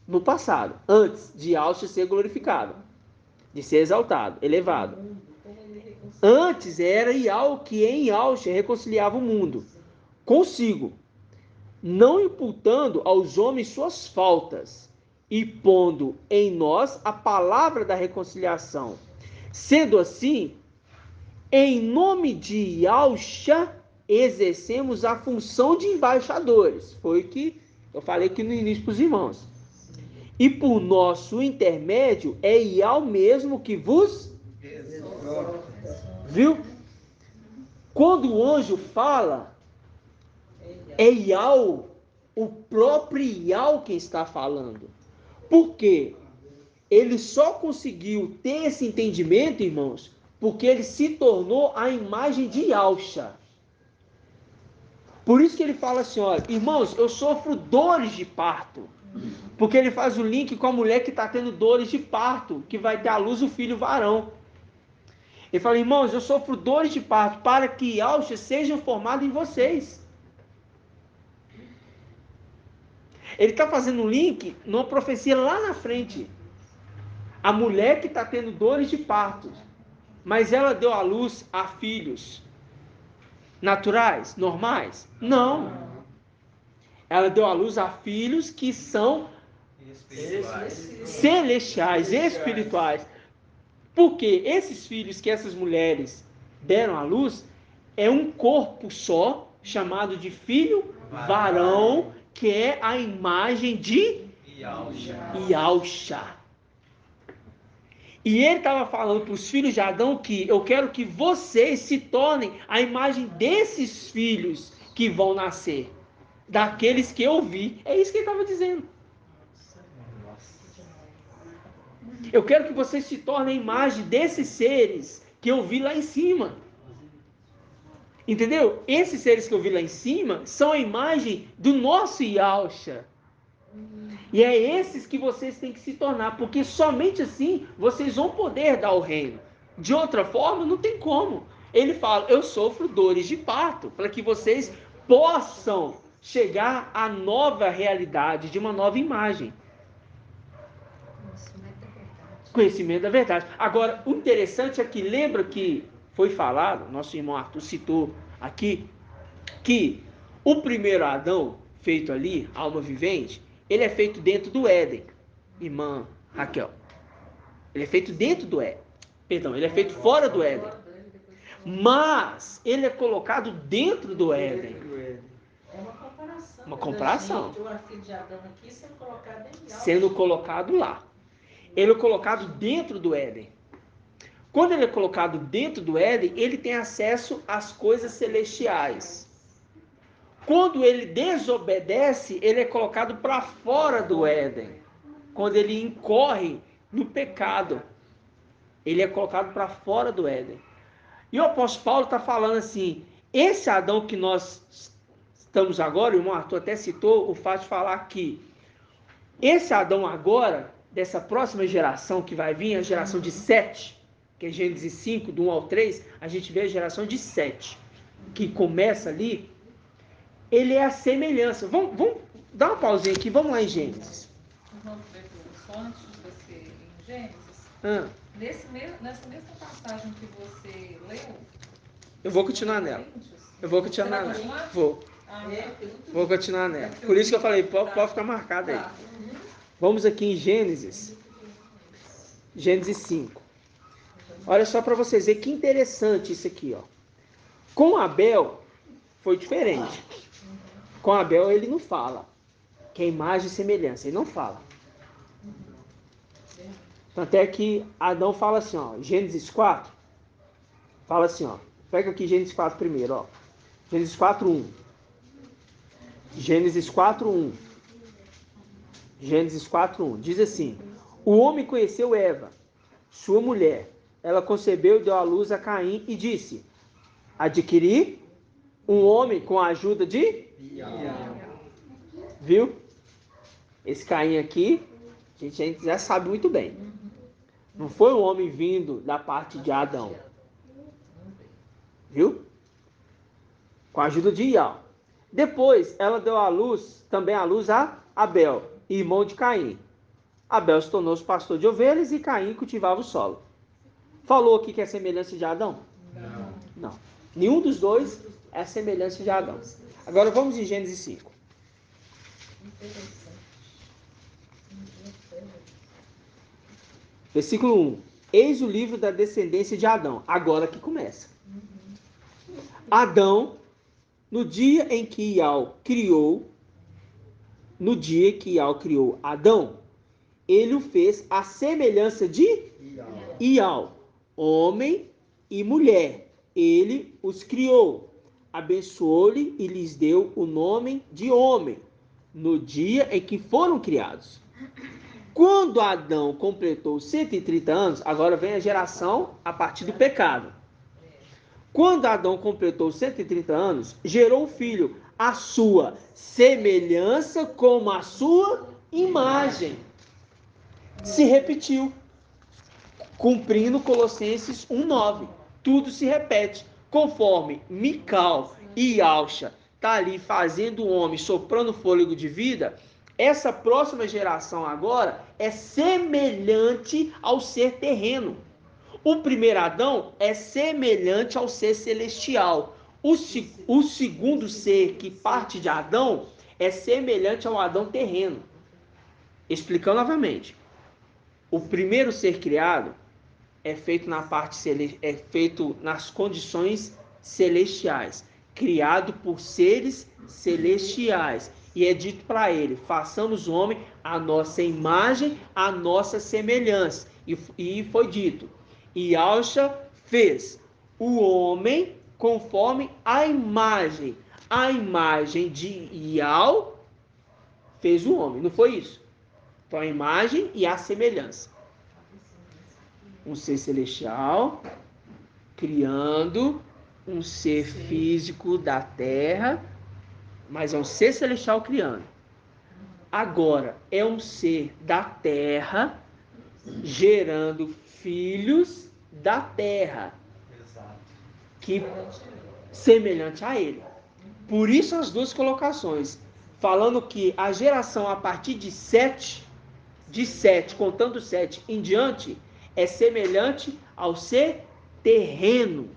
No passado, antes de Yahshua ser glorificado, de ser exaltado, elevado. Antes era Ial, que em Yahshua reconciliava o mundo consigo, não imputando aos homens suas faltas, e pondo em nós a palavra da reconciliação. Sendo assim, em nome de Yahshua, exercemos a função de embaixadores. Foi o que eu falei aqui no início para os irmãos. E por nosso intermédio, é Yahweh mesmo que vos... Viu? Quando o anjo fala, é Yahweh, o próprio Yahweh quem está falando. Por quê? Ele só conseguiu ter esse entendimento, irmãos, porque ele se tornou a imagem de Yahshua. Por isso que ele fala assim, olha, irmãos, eu sofro dores de parto. Porque ele faz o link com a mulher que está tendo dores de parto, que vai ter à luz o filho varão. Ele fala, irmãos, eu sofro dores de parto para que Yahshua seja formado em vocês. Ele está fazendo um link numa profecia lá na frente. A mulher que está tendo dores de parto, mas ela deu à luz a filhos naturais, normais? Não. Ela deu à luz a filhos que são celestiais, espirituais. Porque esses filhos que essas mulheres deram à luz é um corpo só, chamado de filho varão, que é a imagem de Yahshua. E ele estava falando para os filhos de Adão que eu quero que vocês se tornem a imagem desses filhos que vão nascer, daqueles que eu vi. É isso que ele estava dizendo. Eu quero que vocês se tornem a imagem desses seres que eu vi lá em cima. Entendeu? Esses seres que eu vi lá em cima são a imagem do nosso Yahusha. E é esses que vocês têm que se tornar, porque somente assim vocês vão poder dar o reino. De outra forma, não tem como. Ele fala, eu sofro dores de parto, para que vocês possam chegar à nova realidade, de uma nova imagem. Conhecimento da verdade. Agora, o interessante é que, lembra que foi falado, nosso irmão Arthur citou aqui, que o primeiro Adão, feito ali, alma vivente, ele é feito dentro do Éden. Irmã Raquel. Ele é feito dentro do Éden. Perdão, ele é feito fora do Éden. Mas ele é colocado dentro do Éden. É uma comparação. Uma comparação. O filho de Adão aqui sendo colocado em sendo colocado lá. Ele é colocado dentro do Éden. Quando ele é colocado dentro do Éden, ele tem acesso às coisas celestiais. Quando ele desobedece, ele é colocado para fora do Éden. Quando ele incorre no pecado, ele é colocado para fora do Éden. E o apóstolo Paulo está falando assim, esse Adão que nós estamos agora, o irmão Arthur até citou o fato de falar que esse Adão agora, dessa próxima geração que vai vir, a geração de Sete, que é Gênesis 5, do 1 ao 3, a gente vê a geração de Sete, que começa ali, ele é a semelhança. Vamos dar uma pausinha aqui, vamos lá em Gênesis. Só antes de você ir em Gênesis, nessa mesma passagem que você leu, eu vou continuar nela. Eu vou continuar nela. Vou continuar nela. Por isso que eu falei, pode ficar marcado aí. Vamos aqui em Gênesis 5. Olha só para vocês verem que interessante isso aqui, ó. Com Abel foi diferente. Com Abel ele não fala que é imagem e semelhança, ele não fala. Tanto é que Adão fala assim, ó, Gênesis 4, fala assim, ó, pega aqui Gênesis 4 primeiro, ó. Gênesis 4:1. Gênesis 4:1. Gênesis 4:1. Diz assim: o homem conheceu Eva, sua mulher. Ela concebeu e deu à luz a Caim e disse: adquiri um homem com a ajuda de... Viu? Esse Caim aqui, a gente já sabe muito bem. Não foi um homem vindo da parte de Adão. Viu? Com a ajuda de Iau. Depois, ela deu à luz, também à luz a Abel, irmão de Caim. Abel se tornou pastor de ovelhas e Caim cultivava o solo. Falou aqui que é semelhança de Adão? Não. Nenhum dos dois é semelhança de Adão. Agora vamos em Gênesis 5. Versículo 1. Eis o livro da descendência de Adão. Agora que começa. Adão, no dia em que Iau criou Adão, ele o fez à semelhança de Iau, homem e mulher. Ele os criou, abençoou-lhe e lhes deu o nome de homem, no dia em que foram criados. Quando Adão completou 130 anos, agora vem a geração a partir do pecado. Quando Adão completou 130 anos, gerou um filho, a sua semelhança como a sua imagem. Se repetiu, cumprindo Colossenses 1:9. Tudo se repete, conforme Mical e Yahusha está ali fazendo o homem, soprando fôlego de vida. Essa próxima geração agora é semelhante ao ser terreno. O primeiro Adão é semelhante ao ser celestial. O segundo ser que parte de Adão é semelhante ao Adão terreno. Explicando novamente. O primeiro ser criado é feito nas condições celestiais, criado por seres celestiais. E é dito para ele: façamos o homem a nossa imagem, a nossa semelhança. E foi dito: Yahusha fez o homem conforme a imagem de Yahweh fez o homem. Não foi isso? Então a imagem e a semelhança. Um ser celestial criando um ser físico da terra, mas é um ser celestial criando. Agora, é um ser da terra gerando filhos da terra. Exato. Que semelhante a ele. Por isso as duas colocações, falando que a geração a partir de 7, contando 7 em diante, é semelhante ao ser terreno.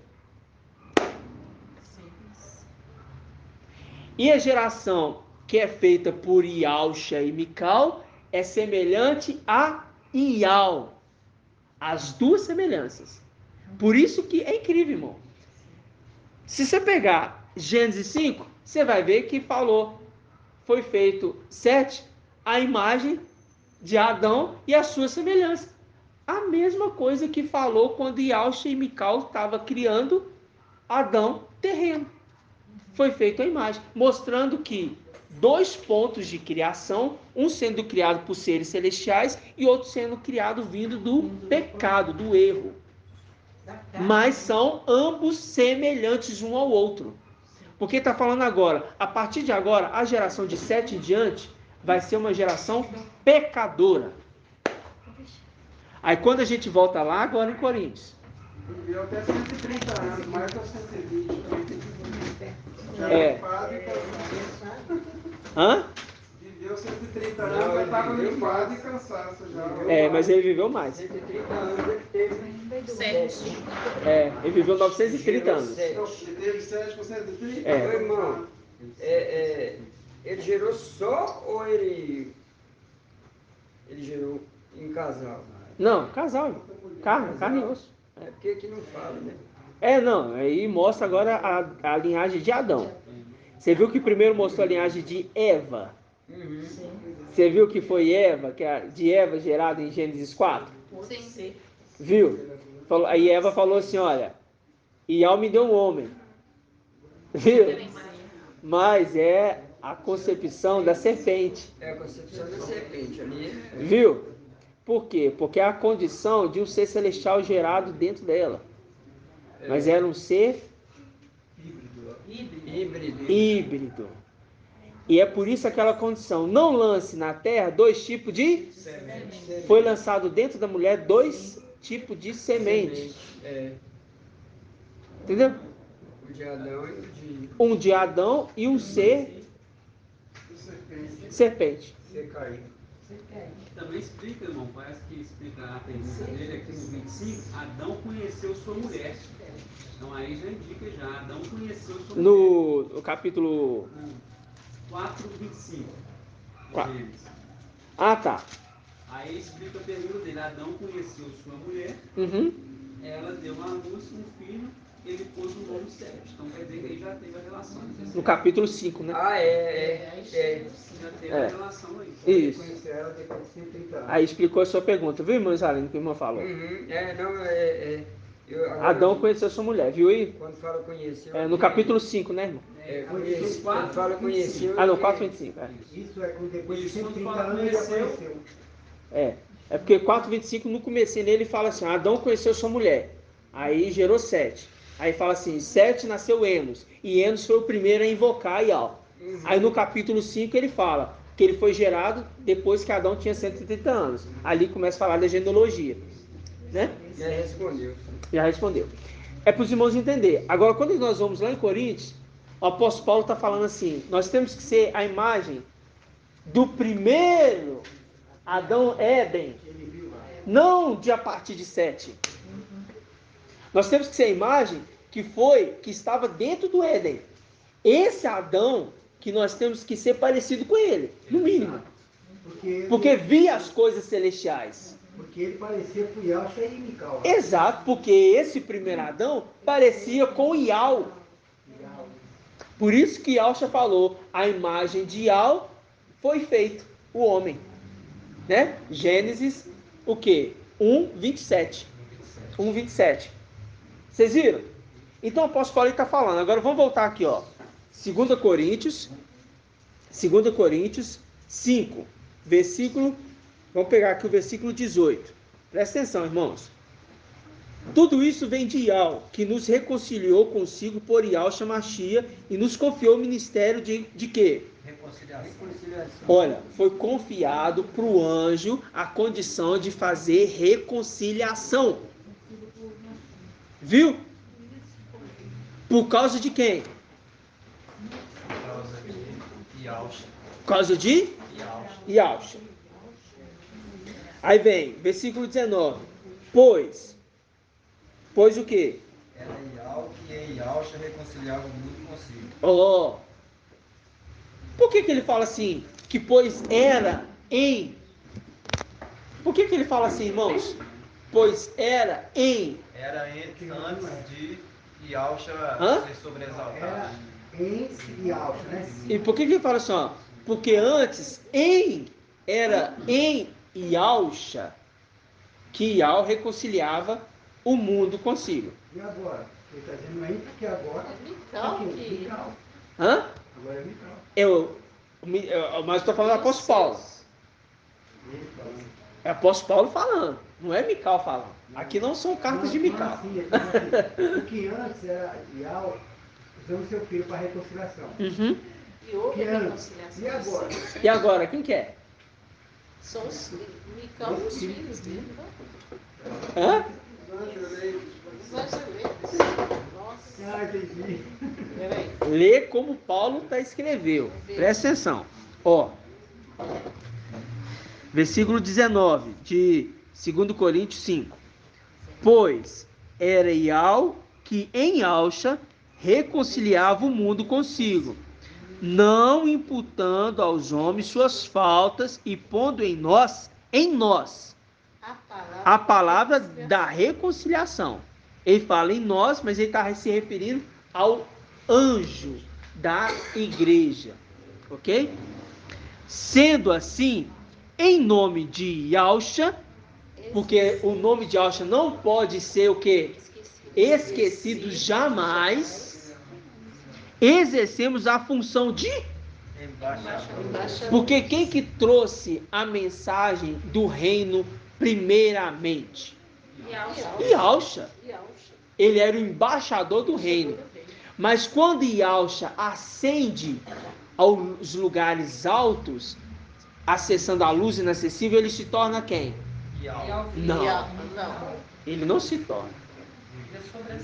E a geração que é feita por Ialxa e Mical é semelhante a Ial. As duas semelhanças. Por isso que é incrível, irmão. Se você pegar Gênesis 5, você vai ver que foi feito 7, a imagem de Adão e a sua semelhança. A mesma coisa que falou quando Ialxa e Mical estavam criando Adão terreno. Foi feita a imagem, mostrando que 2 pontos de criação, um sendo criado por seres celestiais e outro sendo criado vindo do pecado, do erro. Mas são ambos semelhantes um ao outro. Porque está falando agora, a partir de agora, a geração de 7 em diante vai ser uma geração pecadora. Aí quando a gente volta lá, agora em Coríntios. Viveu até 130 anos, mais até 120. Hã? Viveu 130 anos, já estava limpado e cansaço já. Mas ele viveu mais. 130 anos ele teve 7. Ele viveu 930 anos. Ele teve 7 com 130? Meu irmão, ele gerou só ou ele gerou em casal? Não, casal. Carne e osso. É porque aqui não fala, né? Aí mostra agora a linhagem de Adão. Você viu que primeiro mostrou a linhagem de Eva? Uhum. Você viu que foi Eva, de Eva gerada em Gênesis 4? Sim. Viu? Aí Eva falou assim, olha, Ial me deu um homem. Viu? Mas é a concepção da serpente. É a concepção da serpente ali. Viu? Por quê? Porque é a condição de um ser celestial gerado dentro dela. Mas era um ser híbrido. E é por isso aquela condição. Não lance na terra 2 tipos de semente. Foi lançado dentro da mulher 2 tipos de semente. Entendeu? Um de Adão e um ser serpente. Também explica, irmão, parece que explica a pergunta dele aqui no 25, Adão conheceu sua mulher. Então aí já indica já, Adão conheceu sua mulher. No capítulo 4, 25. Gênesis. Tá. Aí explica a pergunta dele, Adão conheceu sua mulher, ela deu à luz um filho, ele pôs o nome Sete. Então quer dizer que aí já teve a relação. No capítulo 5, né? Já teve a relação aí. Isso. Aí explicou a sua pergunta, viu, irmã Isalene, que a irmã falou? Adão conheceu sua mulher, viu aí? Quando fala conheceu... no capítulo 5, né, irmão? Quando fala conheceu... No 4:25. Isso é quando depois de 130 anos ele já conheceu. É porque 4:25 no comecinho dele fala assim, Adão conheceu sua mulher. Aí gerou 7. Aí fala assim, 7 nasceu Enos. E Enos foi o primeiro a invocar Ial. Aí no capítulo 5 ele fala que ele foi gerado depois que Adão tinha 130 anos. Ali começa a falar da genealogia. Né? Já respondeu. É para os irmãos entender. Agora, quando nós vamos lá em Coríntios, o apóstolo Paulo está falando assim, nós temos que ser a imagem do primeiro Adão Éden, não de a partir de 7. Nós temos que ser a imagem que estava dentro do Éden. Esse Adão que nós temos que ser parecido com ele, no mínimo. Porque via as coisas celestiais. Porque ele parecia com Ialxa e Mical. Exato, porque esse primeiro Adão parecia com Ial. Por isso que Ialxa falou, a imagem de Ial foi feito o homem. Né? Gênesis, o quê? 1:27. 1:27. Vocês viram? Então o apóstolo Paulo está falando. Agora vamos voltar aqui, ó. 2 Coríntios 5, versículo... Vamos pegar aqui o versículo 18. Presta atenção, irmãos. Tudo isso vem de Ial, que nos reconciliou consigo por Yahshua Mashiach e nos confiou o ministério de quê? Reconciliação. Olha, foi confiado para o anjo a condição de fazer reconciliação. Viu? Por causa de quem? Por causa de Yahshua. Por causa de Yahshua. Aí vem, versículo 19. Pois o quê? Era Yahweh que em Yahshua reconciliava o mundo consigo. Oh. Por que ele fala assim? Que pois era em... Por que ele fala assim, irmãos? Pois era em... Era antes de Yahshua ser sobreexaltado. Era em Yahshua, né? E por que ele fala assim, ó? Porque antes, era em Yahshua que Yahweh reconciliava o mundo consigo. E agora? Ele está dizendo aí porque agora... Mical. Hã? Agora é Mical. Mas estou falando do apóstolo Paulo. É o apóstolo Paulo falando, não é Mical falando. Aqui não são cartas de Mical. Assim, porque antes era Yahweh usando seu filho para reconciliação. Uhum. E houve reconciliação. E agora? E agora, quem que é? São os Mical e os filhos dele, não? Hã? Os anjos eleitos. Nossa. Ah, entendi. Lê como Paulo escreveu. Presta atenção. Ó. Versículo 19 de 2 Coríntios 5. Pois era Yahweh que em Yahshua reconciliava o mundo consigo, não imputando aos homens suas faltas e pondo em nós, a palavra da reconciliação. Ele fala em nós, mas ele está se referindo ao anjo da igreja. Ok? Sendo assim, em nome de Yahshua, porque o nome de Yahshua não pode ser o quê? Esquecido jamais, exercemos a função de embaixador. Porque quem que trouxe a mensagem do reino primeiramente? Yahshua. Ele era o embaixador do reino. Mas quando Yahshua ascende aos lugares altos, acessando a luz inacessível, ele se torna quem? Não. Ele não se torna.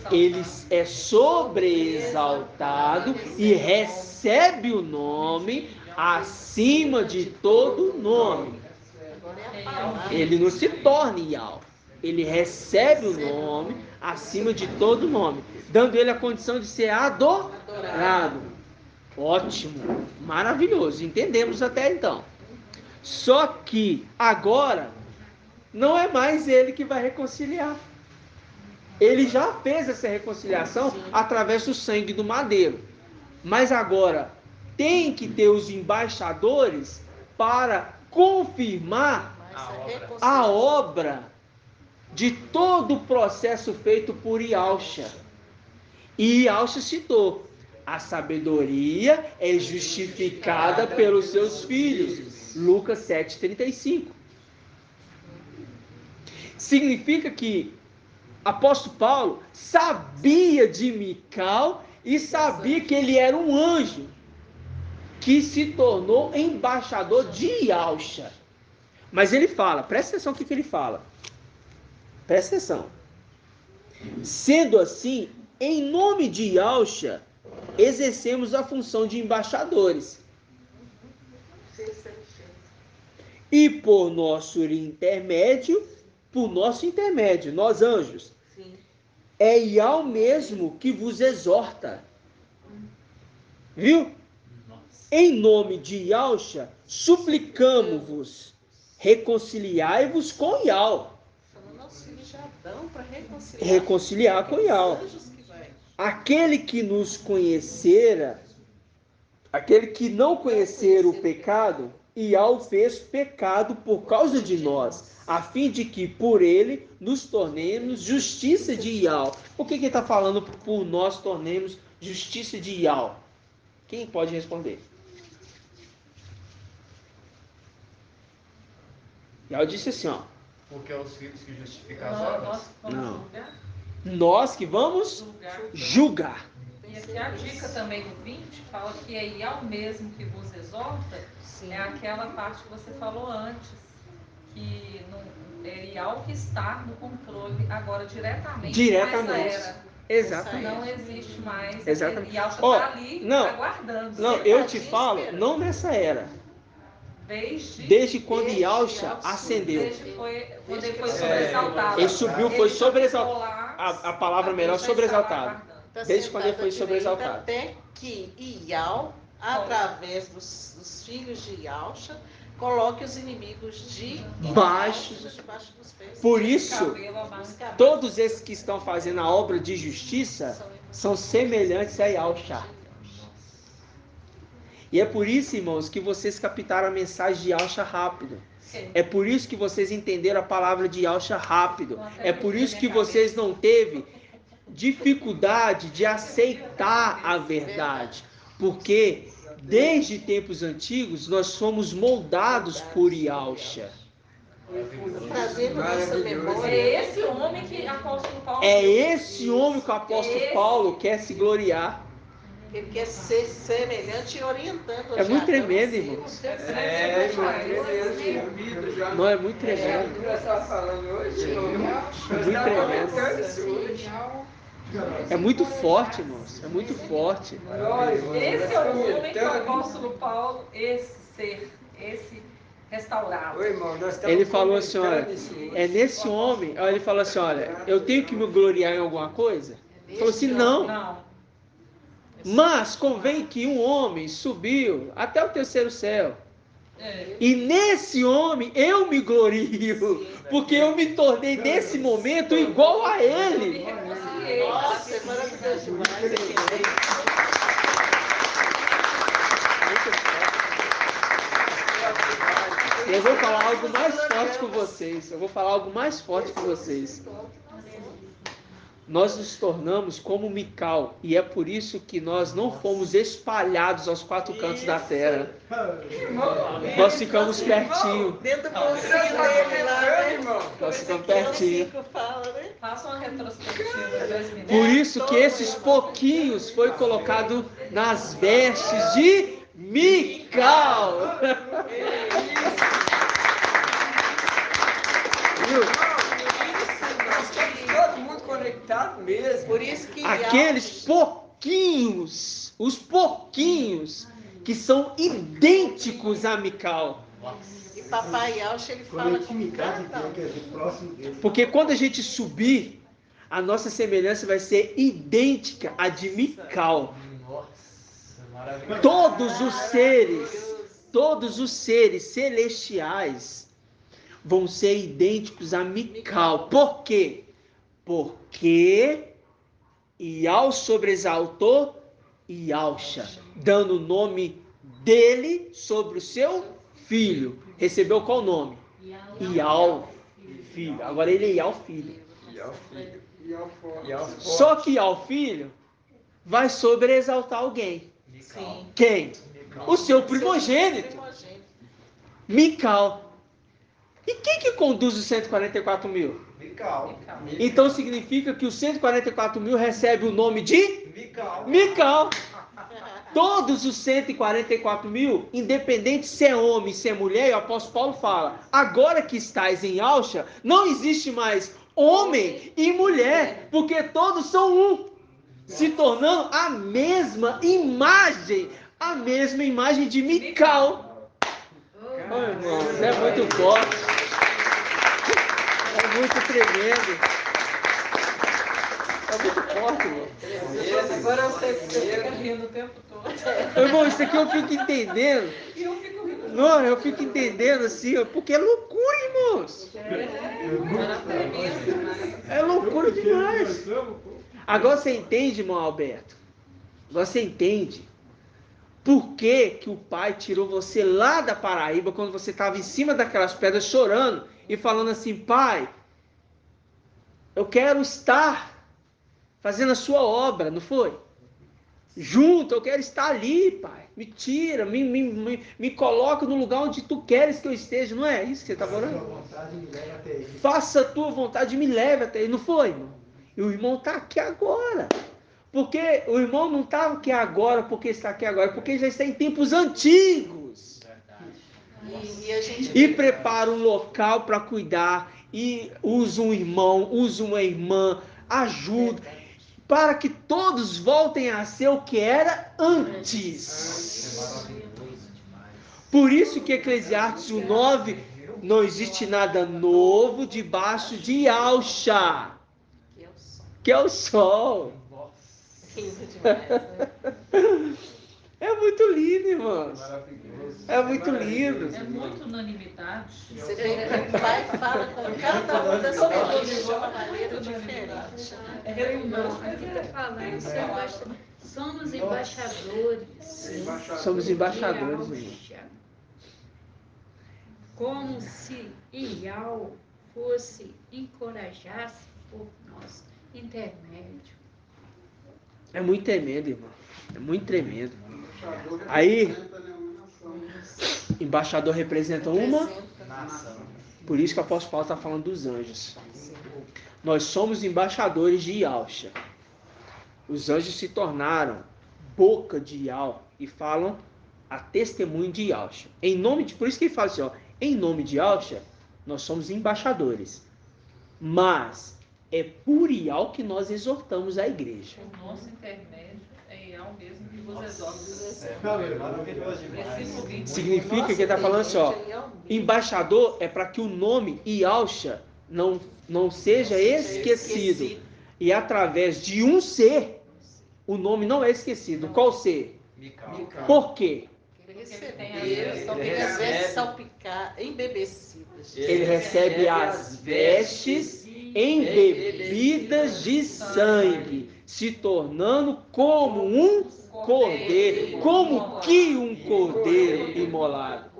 Ele é sobreexaltado e recebe o nome acima de todo nome. Ele não se torna Yahweh. Ele recebe o nome acima de todo nome, dando ele a condição de ser adorado. Ótimo, maravilhoso, entendemos até então. Só que agora não é mais ele que vai reconciliar. Ele já fez essa reconciliação através do sangue do madeiro. Mas agora tem que ter os embaixadores para confirmar a obra de todo o processo feito por Yahshua. E Yahshua citou: a sabedoria é justificada pelos seus filhos. Lucas 7,35. Significa que apóstolo Paulo sabia de Mical e sabia que ele era um anjo que se tornou embaixador de Yahshua. Mas ele fala, presta atenção no que ele fala. Presta atenção. Sendo assim, em nome de Yahshua, exercemos a função de embaixadores. E por nosso intermédio, nós anjos, é Yahweh mesmo que vos exorta. Viu? Em nome de Yahshua, suplicamos-vos, reconciliai-vos com Yahweh. Reconciliar com Yahweh. Aquele que nos conhecera, aquele que não conhecer o pecado, Yahweh fez pecado por causa de nós, a fim de que por ele nos tornemos justiça de Yahweh. Por que ele está falando por nós tornemos justiça de Yahweh? Quem pode responder? Yahweh disse assim, ó. Porque é os filhos que justificam as obras? Não. Nós que vamos julgar. E aqui a dica também do 20 fala que é Ial mesmo que vos exorta, é aquela parte que você falou antes, que é Ial que está no controle agora diretamente. Nessa era. Exatamente. Não existe mais. Exatamente. Ial está ali aguardando. Não, eu te falo, não nessa era. Desde quando Yalcha ascendeu. Quando ele foi sobressaltado. Ele subiu, foi sobressaltado. A palavra melhor, sobressaltado. Desde quando ele foi sobressaltado. Até que Ial, através dos filhos de Yalcha, coloque os inimigos debaixo dos pés. Por isso, todos esses que estão fazendo a obra de justiça são semelhantes a Yalcha. E é por isso, irmãos, que vocês captaram a mensagem de Yalcha rápido. É por isso que vocês entenderam a palavra de Yalcha rápido. É por isso que vocês não teve dificuldade de aceitar a verdade. Porque desde tempos antigos nós somos moldados por Yalcha. É esse homem que o apóstolo Paulo... É esse homem que o apóstolo Paulo quer se gloriar. Ele quer ser semelhante e orientando. É muito tremendo, irmão. Não, é muito tremendo. Muito tremendo. É muito forte, irmãos. É muito forte. Esse é o homem que o apóstolo Paulo, esse restaurado. Ele falou assim, olha, é nesse homem, ele falou assim, olha, eu tenho que me gloriar em alguma coisa? Ele falou assim, não. Mas convém que um homem subiu até o terceiro céu. E nesse homem eu me glorio, porque eu me tornei nesse momento igual a ele. Nossa, é maravilhoso demais. Eu vou falar algo mais forte com vocês. Eu vou falar algo mais forte com vocês. Nós nos tornamos como Mical, e é por isso que nós não fomos espalhados aos quatro cantos da terra. Nós ficamos pertinho. Dentro do bolsinho dele lá, né, irmão? Nós ficamos pertinho. Faça uma retrospectiva. Por isso que esses pouquinhos foi colocado nas vestes de Mical. Viu? Todo mundo conectado mesmo. Por isso que aqueles pouquinhos, os pouquinhos que são idênticos a Mical. E papai Yalcha, ele fala com cada um. Porque quando a gente subir, a nossa semelhança vai ser idêntica à de Mical. Todos os seres celestiais vão ser idênticos a Mical. Por quê? Porque Ial sobreexaltou Yalcha, dando o nome dele sobre o seu filho. Recebeu qual nome? Ial filho. Agora ele é Ial filho. Só que Ial filho vai sobreexaltar alguém. Sim. Quem? O seu primogênito. Mical. E quem que conduz os 144 mil? Mical. Então significa que os 144 mil recebem o nome de Mical. Todos os 144 mil, independente se é homem, se é mulher, e o apóstolo Paulo fala, agora que estáis em Yalcha, não existe mais homem e mulher, porque todos são um, se tornando a mesma imagem de Mical. Oh, irmãos, é muito forte. É muito tremendo. É muito forte, irmão. Agora você fica rindo o tempo todo. Irmão, isso aqui eu fico entendendo. E eu fico rindo. Não, eu fico entendendo assim, porque é loucura, irmãos. É loucura demais. Agora você entende, irmão Alberto? Agora você entende por que o pai tirou você lá da Paraíba quando você estava em cima daquelas pedras chorando e falando assim, pai, eu quero estar fazendo a sua obra, não foi? Junto, eu quero estar ali, pai. Me tira, me coloca no lugar onde tu queres que eu esteja. Não é isso que você estava orando? Faça a tua vontade e me leve até aí. Não foi, irmão? E o irmão está aqui agora. Porque o irmão não está aqui agora porque está aqui agora, porque já está em tempos antigos. E prepara um local para cuidar, e usa um irmão, usa uma irmã, ajuda, para que todos voltem a ser o que era antes. Por isso que Eclesiastes 1:9, não existe nada novo debaixo de Yahshua, que é o sol. É muito lindo, irmãos. É muito lindo. É muito unanimidade. Você vê que o pai fala com cada uma das pessoas de uma maneira diferente. Somos embaixadores. Somos embaixadores, irmão. Como se Ial fosse encorajasse por nós, intermédio. É muito tremendo, irmão. É muito tremendo. Aí, embaixador representa uma. Por isso que o apóstolo Paulo está falando dos anjos. Nós somos embaixadores de Yahshua. Os anjos se tornaram boca de Yahweh e falam a testemunho de Yahshua. Em nome de, por isso que ele fala assim, ó, em nome de Yahshua, nós somos embaixadores. Mas é por Yahweh que nós exortamos a igreja. O nosso intermédio é Yahweh mesmo que vos exorta. Significa que ele está falando assim, ó, embaixador é para que o nome Yahshua não seja esquecido. E através de um ser, o nome não é esquecido. Qual ser? Por quê? Ele recebe as vestes embebidas de sangue, se tornando como um cordeiro. Como que um cordeiro imolado?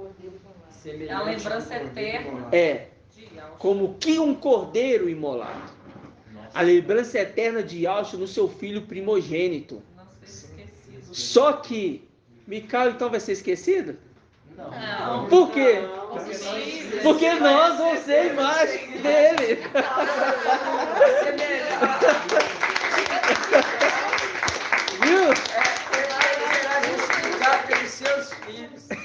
É a lembrança eterna. É, como que um cordeiro imolado. A lembrança eterna de Yahshua no seu filho primogênito. Só que Mical então vai ser esquecido? Não. Por quê? Porque nós vamos ser a imagem dele. Viu?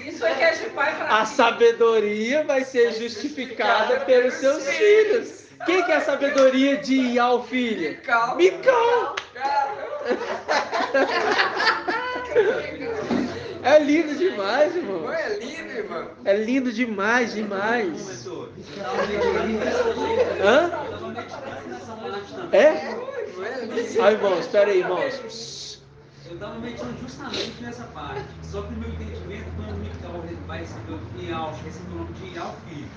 Isso aqui é de pai para A sabedoria vai ser justificada pelos seus filhos. Quem que é a sabedoria de Ial filho? Mical. É lindo demais, irmão. É lindo, irmão. É lindo demais, demais. Hã? É? Aí, irmãos, espera aí, irmãos. Eu estava meditando justamente nessa parte. Só que o meu entendimento, quando Mical vai receber o Yahshua, recebe o nome de Ial filho.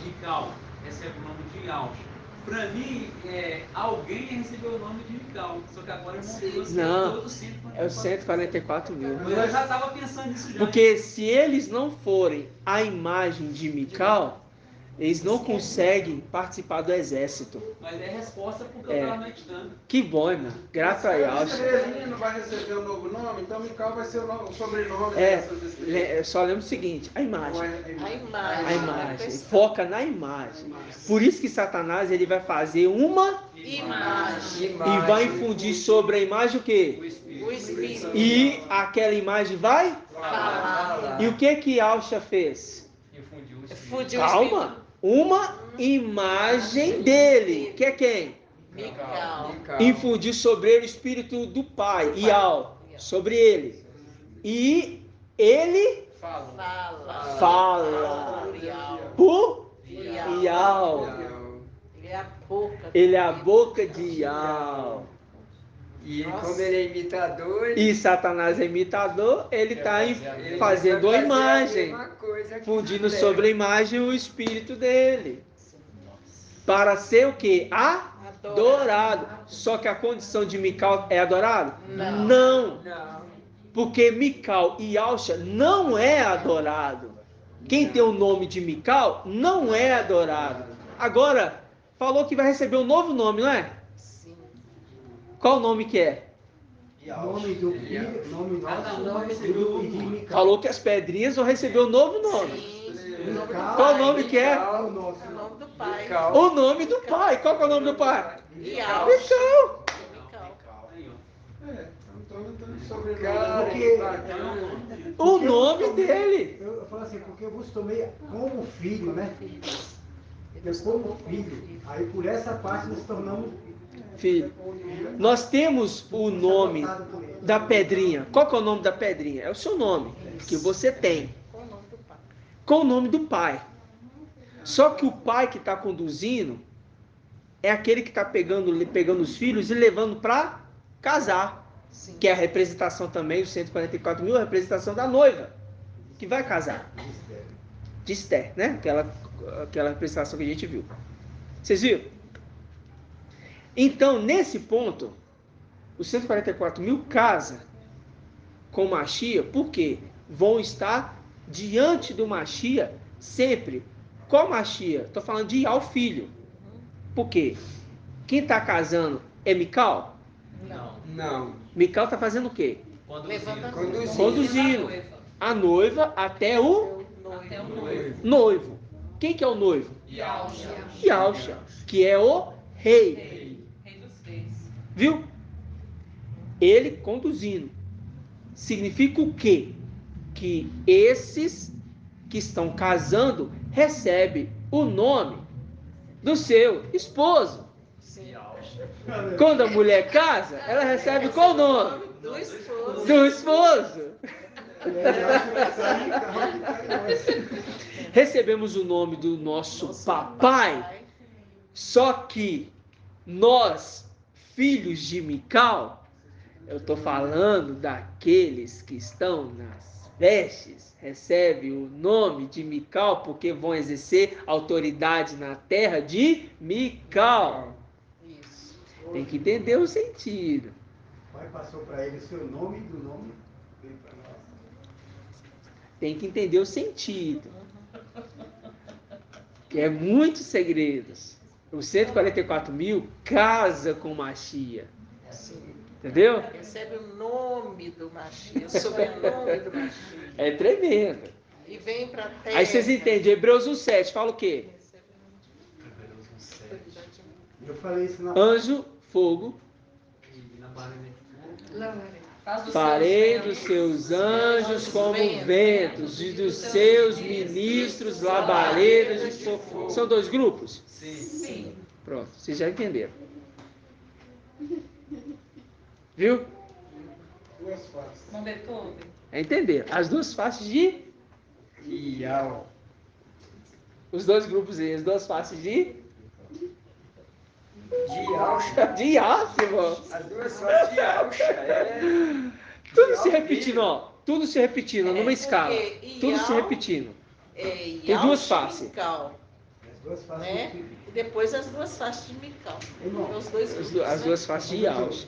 Mical recebe o nome de Yahshua. Para mim, alguém recebeu o nome de Mical, só que agora eu montei o Não, é os 144 mil. Mas eu já estava pensando nisso já. Porque se eles não forem a imagem de Mical, eles não conseguem participar do exército. Mas é resposta porque eu estava meditando. Que bom, irmão. Graças a Deus. Se a não vai receber um novo nome, então Mical vai ser o sobrenome. Eu só lembro o seguinte, a imagem. A imagem. Foca na imagem. Por isso que Satanás ele vai fazer uma imagem. E vai infundir sobre a imagem o quê? O Espírito. E aquela imagem vai falar. E o que Yahshua fez? Infundiu Calma. Uma imagem dele. Que é quem? Mical. Infundir sobre ele o Espírito do Pai. Ial. Sobre ele. E ele fala. Por Ial. Ele é a boca de Ial. E como ele é imitador... E Satanás é imitador, ele está fazendo a imagem. Fundindo sobre a imagem o espírito dele. Para ser o quê? Adorado. Só que a condição de Mical é adorado? Não. Porque Mical e Yahshua não é adorado. Quem tem o nome de Mical não é adorado. Agora, falou que vai receber um novo nome, não é? Sim. Qual o nome que é? Nome do filho, nome nosso, do de Mical. Falou que as pedrinhas vão receber um novo nome. Qual o nome que é? O nome do pai. O nome do pai. Qual que é o nome do pai? E Alcha. Aí, ó. Antônio sobrenome. Cara, Porque- O nome dele. Eu falo assim, porque eu vos tomei como filho, né? Eu como filho. Aí por essa parte nos tornamos Filho. Nós temos o nome da pedrinha. Qual que é o nome da pedrinha? É o seu nome, que você tem. Com o nome do pai. Com o nome do pai. Só que o pai que está conduzindo é aquele que está pegando os filhos e levando para casar. Sim. Que é a representação também, os 144 mil, a representação da noiva, que vai casar. De Esther, né? Aquela representação que a gente viu. Vocês viram? Então, nesse ponto, os 144 mil casa com Machia, porque vão estar diante do Machia sempre. Qual Machia? Estou falando de Ial filho. Por quê? Quem está casando é Mical? Não. Mical está fazendo o quê? Conduzindo. A noiva até o Até o noivo. noivo. Quem que é o noivo? Yalcha. Yalcha, que é o rei. Rei dos reis. Viu? Ele conduzindo. Significa o quê? Que esses que estão casando recebem o nome do seu esposo. Quando a mulher casa, ela recebe qual nome? Do esposo. Do esposo. Recebemos o nome do nosso papai. Só que nós, filhos de Mical, eu estou falando daqueles que estão nas vestes, recebem o nome de Mical porque vão exercer autoridade na terra de Mical. Isso. Tem que entender o sentido. O pai passou para ele o seu nome e do nome veio para nós. Tem que entender o sentido. Que é muitos segredos. Os 144 mil casa com Machia. Entendeu? Recebe o nome do Machia, o sobrenome do Machia. É tremendo. E vem para a terra. Aí vocês entendem, Hebreus 1,7 fala o quê? Eu falei isso na Anjo, fogo, farei dos seus anjos como ventos, e dos seus ministros labaredas de fogo. São dois grupos? Sim. Pronto, vocês já entenderam. Viu? Duas faces. Não Beethoven? É entender. As duas faces de Ial. os dois grupos aí, as duas faces de Alcha. de Ácimo. As duas faces de Alcha. Tudo se repetindo, ó. Tudo se repetindo numa escala. porque Tudo se Ial- repetindo. Tem duas faces. Mical, as duas faces né? do E depois as duas faces de Mical. Irmão, Os dois As, grupos, as né? duas faces de Alcha.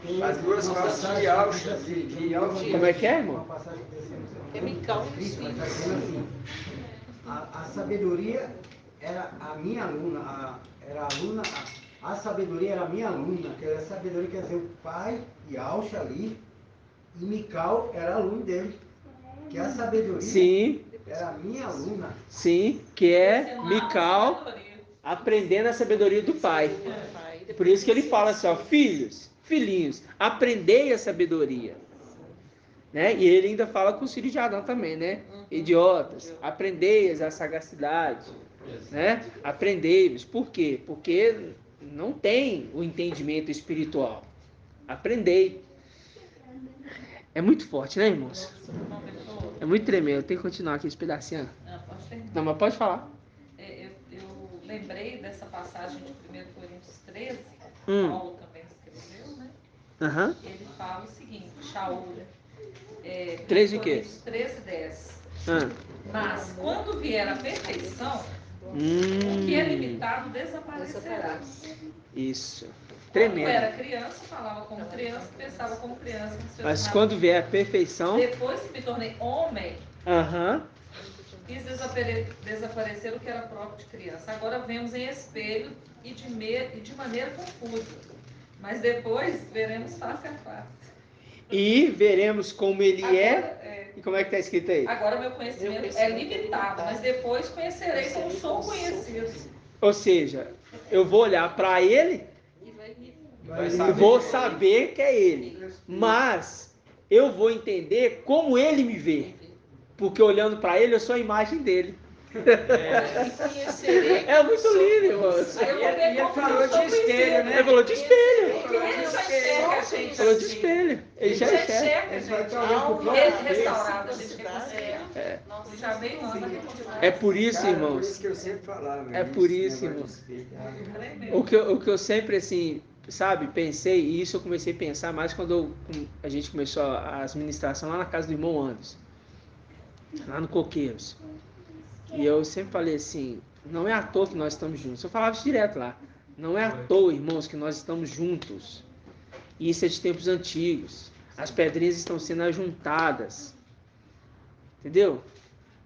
De Alcha. As duas faces de Alcha. De Alcha. Como é que é, irmão? Uma passagem desse ano, É Mical e os Cristo vai filhos. estar dizendo assim, a sabedoria era a minha aluna, a sabedoria era a minha aluna, que era a sabedoria, quer dizer, o pai e Alcha ali, e Mical era aluno dele, que a sabedoria Sim, era a minha aluna. sim, que é Ensinar Mical sabedoria. aprendendo a sabedoria do pai. Pai, Por isso que ele fala assim, ó, filhinhos, aprendei a sabedoria. Né? E ele ainda fala com os filhos de Adão também, né? Idiotas, aprendei a sagacidade, né? Aprendei-vos. Por quê? Porque não tem o entendimento espiritual. Aprendei. É muito forte, né, irmãos? Não Beethoven? É muito tremendo. Tem que continuar aqui esse pedacinho. Não, pode terminar. Não, mas pode falar. Eu lembrei dessa passagem de 1 Coríntios 13, Paulo também escreveu, né? Aham. Ele fala o seguinte, Shaul, 13 o quê? 13:10. Ah. Mas quando vier a perfeição, o que é limitado desaparecerá. Isso. Quando Tremendo. era criança, falava como criança, pensava como criança. Mas quando vier a perfeição. Depois que me tornei homem, Aham. fiz desaparecer o que era próprio de criança. Agora vemos em espelho e de maneira confusa. Mas depois veremos face a face. E veremos como ele Agora, é. E como é que está escrito aí? Agora meu conhecimento é limitado, mas depois conhecerei como sou conhecido. Ou seja, eu vou olhar para ele Eu vou saber que é ele. Mas eu vou entender como ele me vê. Porque olhando para ele, eu sou a imagem dele. É muito lindo, irmão. Ele falou de espelho, né? Ele falou de espelho. Ele Falou de espelho. Ele já enxerga. Restaurado, a gente consegue. Já bem manda. É por isso, Cara, irmãos. por isso que eu sempre falava. É por isso, irmãos. O que eu sempre, assim, sabe, pensei, e isso eu comecei a pensar mais quando a gente começou a administração lá na casa do irmão Anderson, lá no Coqueiros. E eu sempre falei assim, não é à toa que nós estamos juntos. Eu falava isso direto lá. Não é à toa, irmãos, que nós estamos juntos. E isso é de tempos antigos. As pedrinhas estão sendo ajuntadas. Entendeu?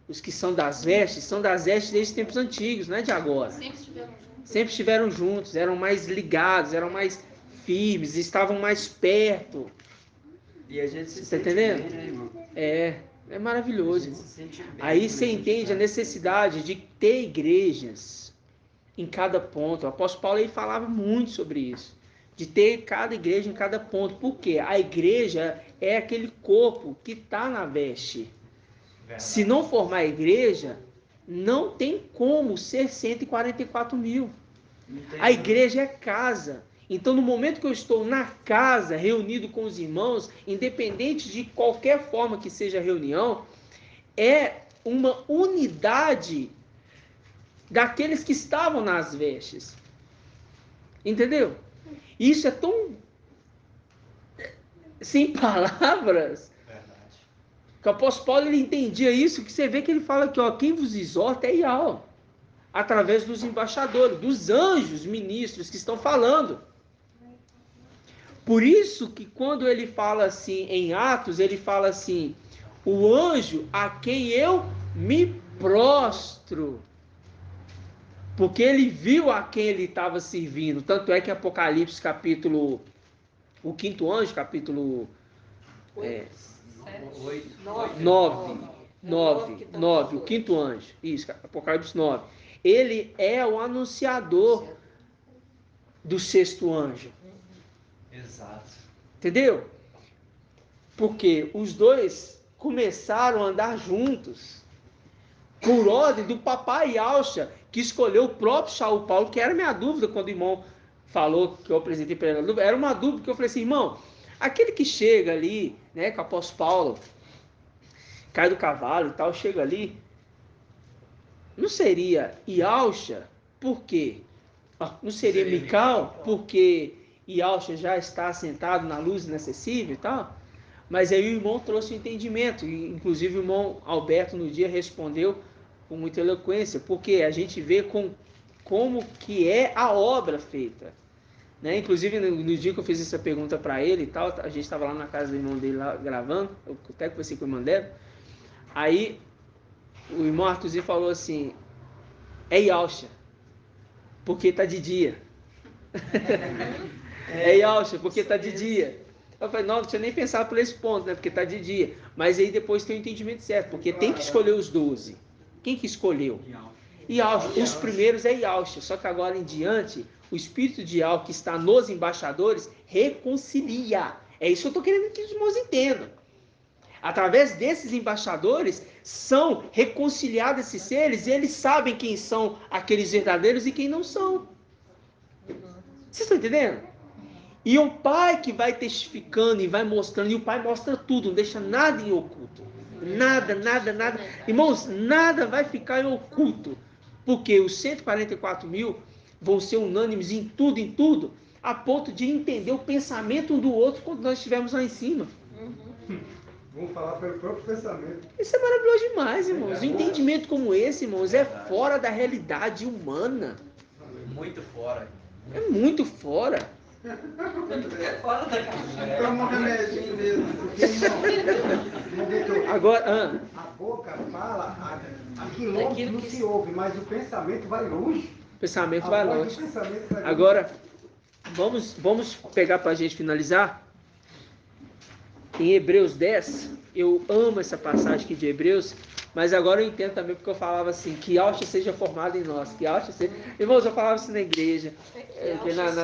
Os que são das vestes desde tempos antigos, não é de agora. Sempre estiveram juntos, eram mais ligados, eram mais firmes, estavam mais perto. E a gente se Você sente está entendendo? bem, né, irmão? É maravilhoso. Se sente bem, Aí você entende a necessidade de ter igrejas em cada ponto. O apóstolo Paulo aí falava muito sobre isso. De ter cada igreja em cada ponto. Por quê? A igreja é aquele corpo que está na veste. Se não formar a igreja, não tem como ser 144 mil. A igreja é casa. Então, no momento que eu estou na casa, reunido com os irmãos, independente de qualquer forma que seja a reunião, é uma unidade daqueles que estavam nas vestes. Entendeu? Isso é tão sem palavras. Que o apóstolo Paulo ele entendia isso, que você vê que ele fala que quem vos exorta é Ial, através dos embaixadores, dos anjos ministros que estão falando. Por isso que quando ele fala assim em Atos, ele fala assim, o anjo a quem eu me prostro. Porque ele viu a quem ele estava servindo. Tanto é que Apocalipse capítulo, o quinto anjo, capítulo 9, o quinto anjo, isso, Apocalipse 9. Ele é o anunciador do sexto anjo. Exato. Entendeu? Porque os dois começaram a andar juntos por ordem do papai Yalcha, que escolheu o próprio Saul Paulo, que era minha dúvida quando o irmão falou que eu apresentei para ele. Era uma dúvida que eu falei assim, irmão, aquele que chega ali, né, com o apóstolo Paulo, cai do cavalo e tal, chega ali, não seria Yalcha? Por quê? Não seria Mical? Porque Yalcha já está sentado na luz inacessível e tal? Mas aí o irmão trouxe o entendimento, e inclusive o irmão Alberto no dia respondeu com muita eloquência, porque a gente vê como que é a obra feita. Né? Inclusive no dia que eu fiz essa pergunta para ele e tal, a gente estava lá na casa do irmão dele lá gravando, eu até conversei com o irmão dele, aí o irmão Arthurzinho falou assim, é Yalcha, porque está de dia. É Yalcha, porque está de dia. Eu falei, não tinha nem pensado por esse ponto, né? Porque está de dia. Mas aí depois tem o entendimento certo, porque tem que escolher os 12. Quem que escolheu? Yalcha. Os primeiros é Yalcha, só que agora em diante, o espírito de Yalcha que está nos embaixadores reconcilia. É isso que eu estou querendo que os irmãos entendam. Através desses embaixadores, são reconciliados esses seres e eles sabem quem são aqueles verdadeiros e quem não são. Vocês estão entendendo? E o pai que vai testificando e vai mostrando, e o pai mostra tudo, não deixa nada em oculto. Nada. Irmãos, nada vai ficar em oculto, porque os 144 mil vão ser unânimes em tudo, a ponto de entender o pensamento um do outro quando nós estivermos lá em cima. Vamos falar pelo próprio pensamento. Isso é maravilhoso demais, irmãos. Um entendimento como esse, irmãos, é fora da realidade humana. Muito fora. É muito fora. Fora da caixa. Toma um remedinho mesmo. Agora, a boca fala a quilômetros não se ouve, mas o pensamento vai longe. O pensamento vai longe. Agora, vamos pegar para a gente finalizar. Em Hebreus 10, eu amo essa passagem aqui de Hebreus, mas agora eu entendo também porque eu falava assim, que Yalcha seja formado em nós, que Yalcha seja... Irmãos, eu falava isso na igreja,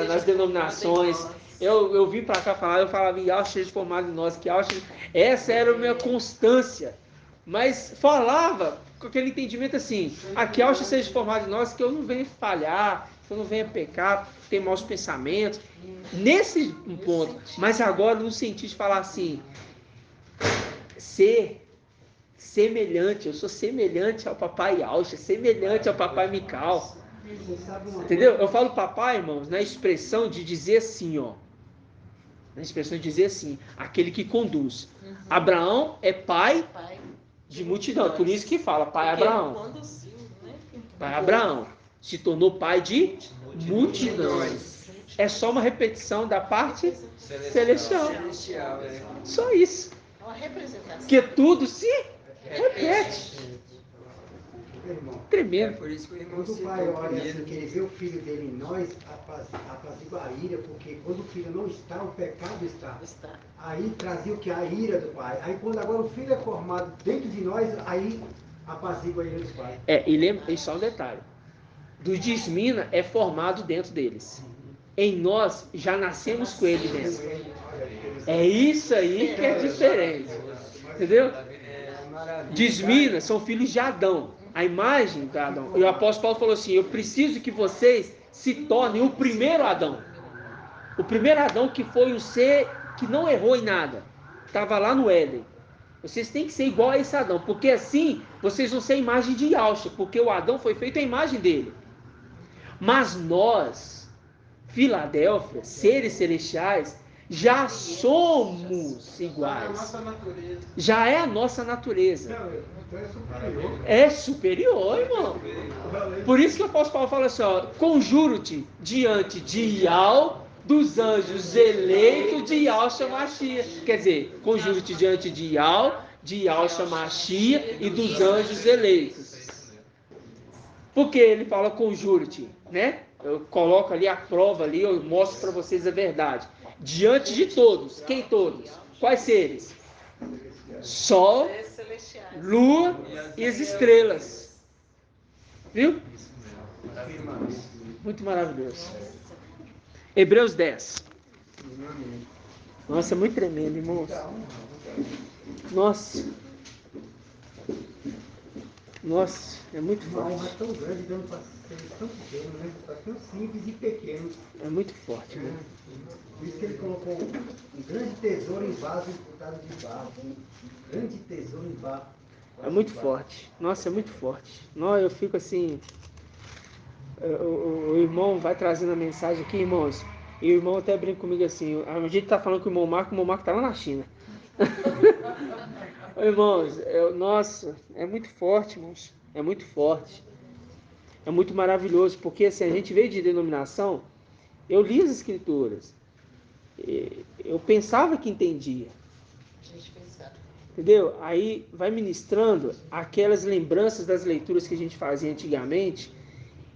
nas denominações, eu vim para cá falar, eu falava em Yahshua seja formado em nós, que Yahshua, essa era a minha constância. Mas falava com aquele entendimento assim, que Yahshua seja formado em nós, que eu não venha falhar, que eu não venha pecar, ter maus pensamentos. Nesse ponto, mas agora no sentido de falar assim, ser semelhante, eu sou semelhante ao papai Yahshua, semelhante ao papai Mical. Entendeu? Eu falo papai, irmãos, na expressão de dizer assim, ó. Na expressão de dizer assim, aquele que conduz. Abraão é pai de multidão, por isso que fala pai Abraão. Pai Abraão se tornou pai de multidões. É só uma repetição da parte celestial. Só isso. Porque tudo se repete. Tremendo. Por isso que o irmão, quando o pai olha assim, que ele vê o filho dele em nós, apazigua a ira, porque quando o filho não está, o pecado está. Aí trazia o que? A ira do pai. Aí quando agora o filho é formado dentro de nós, aí apazigua a ira dos pais. E lembra, só um detalhe. Do Dismina é formado dentro deles. Em nós já nascemos com ele dentro. É isso aí que é diferente. Entendeu? Dismina são filhos de Adão. A imagem de Adão. E o apóstolo Paulo falou assim, eu preciso que vocês se tornem o primeiro Adão. O primeiro Adão que foi um ser que não errou em nada. Estava lá no Éden. Vocês têm que ser igual a esse Adão. Porque assim, vocês vão ser a imagem de Yahshua. Porque o Adão foi feito a imagem dele. Mas nós, Filadélfia, seres celestiais, já somos iguais. Já é a nossa natureza. É superior, irmão. Por isso que o apóstolo Paulo fala assim, ó, conjuro-te diante de Yahweh, dos anjos eleitos de Yahshua Mashiach. Quer dizer, conjuro-te diante de Yahweh, de Yahshua Mashiach e dos anjos eleitos. Por que ele fala conjuro-te, né? Eu coloco ali a prova ali, eu mostro para vocês a verdade. Diante de todos. Quem todos? Quais seres? Sol, lua e as estrelas. Viu? Muito maravilhoso. Hebreus 10. Nossa, é muito tremendo, irmãos. Nossa. Nossa, é muito forte. Mas tão grande, dando para ser tão pequeno, né? Está tão simples e pequeno. É muito forte, né? Por isso que ele colocou um grande tesouro em vaso disputado de barro. Um grande tesouro em barro. É muito forte. Nossa, é muito forte. Não, eu fico assim... O irmão vai trazendo a mensagem aqui, irmãos. E o irmão até brinca comigo assim. A gente está falando com o irmão Marco está lá na China. Irmãos, nossa, é muito forte, irmãos. É muito forte. É muito maravilhoso. Porque assim, a gente veio de denominação, eu li as escrituras. Eu pensava que entendia. Entendeu? Aí vai ministrando aquelas lembranças das leituras que a gente fazia antigamente.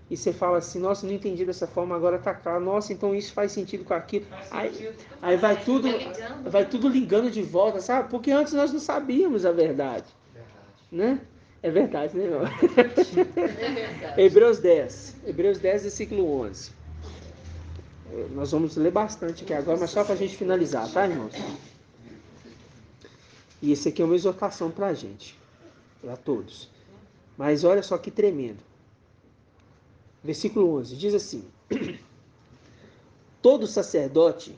E você fala assim, nossa, não entendi dessa forma, agora tá claro. Nossa, então isso faz sentido com aquilo. Aí vai tudo ligando de volta, sabe? Porque antes nós não sabíamos a verdade. Né? É verdade, né, irmão? Hebreus 10, versículo 11. Nós vamos ler bastante aqui agora, mas só para a gente finalizar, tá, irmãos? E esse aqui é uma exortação para a gente, para todos. Mas olha só que tremendo. Versículo 11, diz assim: todo sacerdote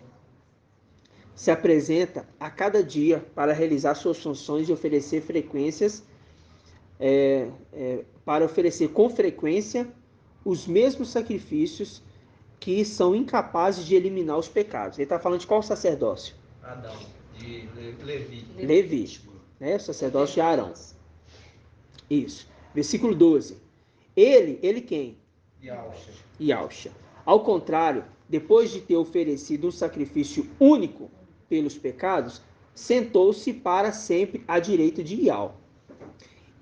se apresenta a cada dia para realizar suas funções e oferecer para oferecer com frequência os mesmos sacrifícios que são incapazes de eliminar os pecados. Ele está falando de qual sacerdócio? Adão, de Levi. Levítico, né? O sacerdócio de Arão. Isso. Versículo 12. Ele quem? Yahshua. Ao contrário, depois de ter oferecido um sacrifício único pelos pecados, sentou-se para sempre à direita de Yahweh.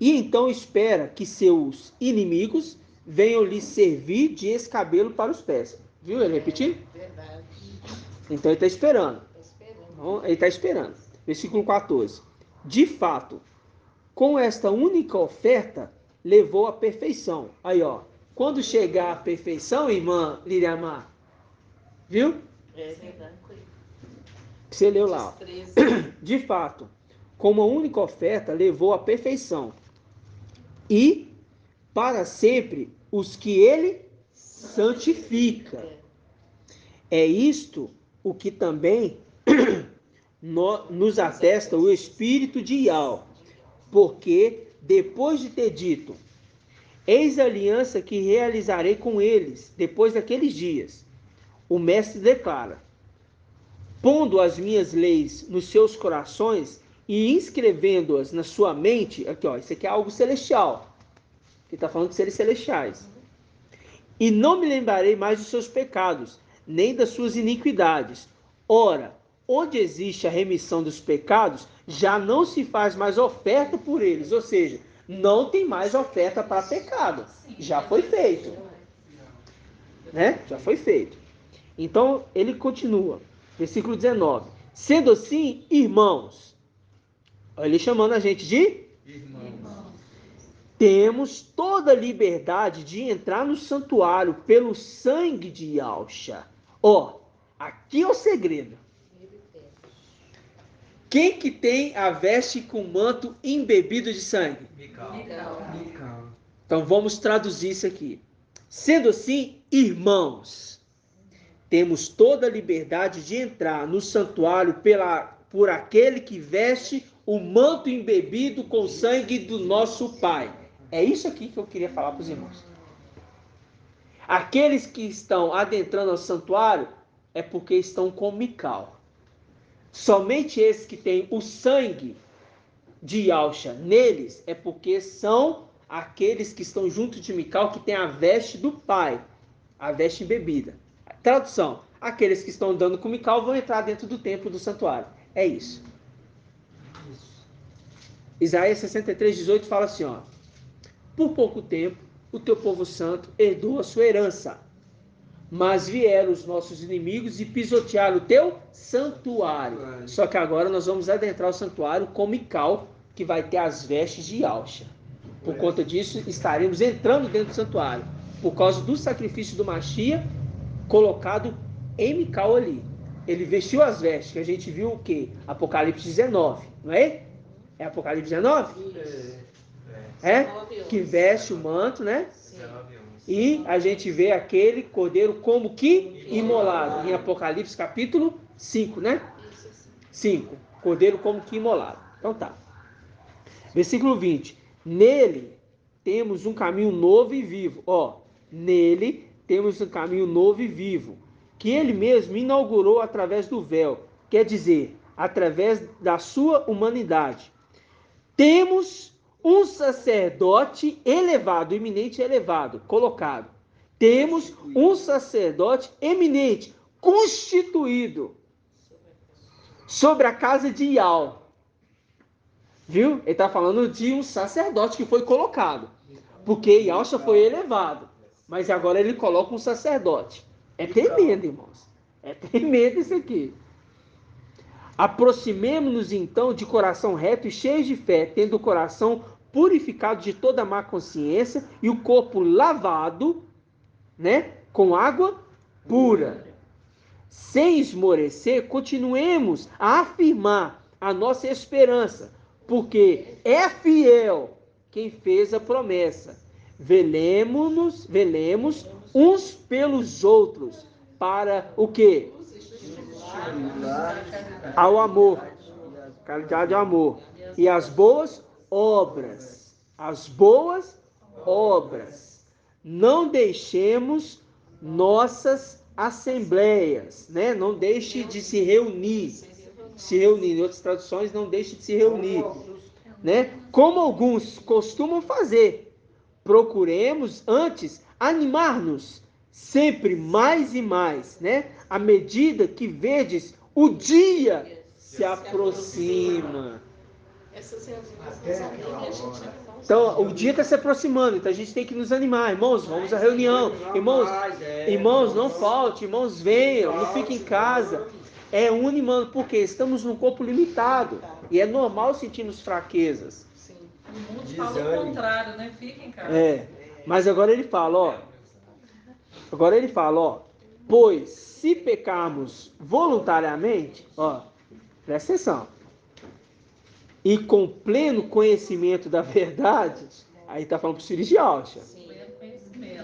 E então espera que seus inimigos venham lhe servir de escabelo para os pés. Viu ele repetindo? Verdade. Então ele está esperando. Ele está esperando. Versículo 14. De fato, com esta única oferta, levou à perfeição. Aí, ó. Quando chegar à perfeição, irmã Liriamar, viu? É verdade. Você leu lá. De fato, como a única oferta levou à perfeição. E para sempre os que ele santifica. É isto o que também nos atesta o espírito de Ial, porque depois de ter dito, eis a aliança que realizarei com eles depois daqueles dias, o mestre declara, pondo as minhas leis nos seus corações e inscrevendo-as na sua mente, aqui ó, isso aqui é algo celestial, que está falando de seres celestiais, e não me lembrarei mais dos seus pecados, nem das suas iniquidades. Ora, onde existe a remissão dos pecados, já não se faz mais oferta por eles, ou seja, não tem mais oferta para pecado, já foi feito, né? Já foi feito. Então, ele continua, versículo 19, sendo assim, irmãos, olha ele chamando a gente de irmãos. Temos toda a liberdade de entrar no santuário pelo sangue de Yahshua. Ó, aqui é o segredo. Quem que tem a veste com manto embebido de sangue? Mical. Então vamos traduzir isso aqui. Sendo assim, irmãos, temos toda a liberdade de entrar no santuário por aquele que veste o manto embebido com o sangue do nosso Pai. É isso aqui que eu queria falar para os irmãos. Aqueles que estão adentrando ao santuário é porque estão com Mical. Somente esses que têm o sangue de Yahshua neles é porque são aqueles que estão junto de Mical, que tem a veste do Pai, a veste embebida. Tradução, aqueles que estão andando com Mical vão entrar dentro do templo do santuário. É isso. Isaías 63:18 fala assim, ó, por pouco tempo o teu povo santo herdou a sua herança, mas vieram os nossos inimigos e pisotearam o teu santuário. Só que agora nós vamos adentrar o santuário com Mical, que vai ter as vestes de Yahshua. Por conta disso, estaremos entrando dentro do santuário, por causa do sacrifício do Mashiach, colocado em Mical ali. Ele vestiu as vestes, que a gente viu o quê? Apocalipse 19, não é? É Apocalipse 19? É? Que veste o manto, né? E a gente vê aquele cordeiro como que imolado, em Apocalipse capítulo 5, né? 5, cordeiro como que imolado. Então tá. Versículo 20. Nele temos um caminho novo e vivo. Ó, nele temos um caminho novo e vivo, que ele mesmo inaugurou através do véu, quer dizer, através da sua humanidade. Temos um sacerdote elevado, eminente e elevado, colocado. Temos um sacerdote eminente, constituído sobre a casa de Ial. Viu? Ele está falando de um sacerdote que foi colocado, porque Yahshua foi elevado, mas agora ele coloca um sacerdote. É tremendo, irmãos. É tremendo isso aqui. Aproximemo-nos então de coração reto e cheio de fé, tendo o coração purificado de toda má consciência e o corpo lavado, né, com água pura. Sem esmorecer, continuemos a afirmar a nossa esperança, porque é fiel quem fez a promessa. Velemos uns pelos outros para o quê? Ao amor, qualidade de amor, e as boas obras, não deixemos nossas assembleias, né? Não deixe de se reunir, em outras traduções, não deixe de se reunir, né? Como alguns costumam fazer, procuremos antes animar-nos sempre mais e mais, né? À medida que vedes o dia se aproxima. Então, o dia está se aproximando, então a gente tem que nos animar. Irmãos, vamos à reunião. Irmãos, não falte. Irmãos, venham, não fiquem em casa. É unimando, porque estamos num corpo limitado. E é normal sentirmos fraquezas. O mundo fala o contrário, né? Fica em casa. Mas agora ele fala, ó. Pois se pecarmos voluntariamente, ó, presta atenção, e com pleno conhecimento da verdade, aí está falando para os filhos de Alcha,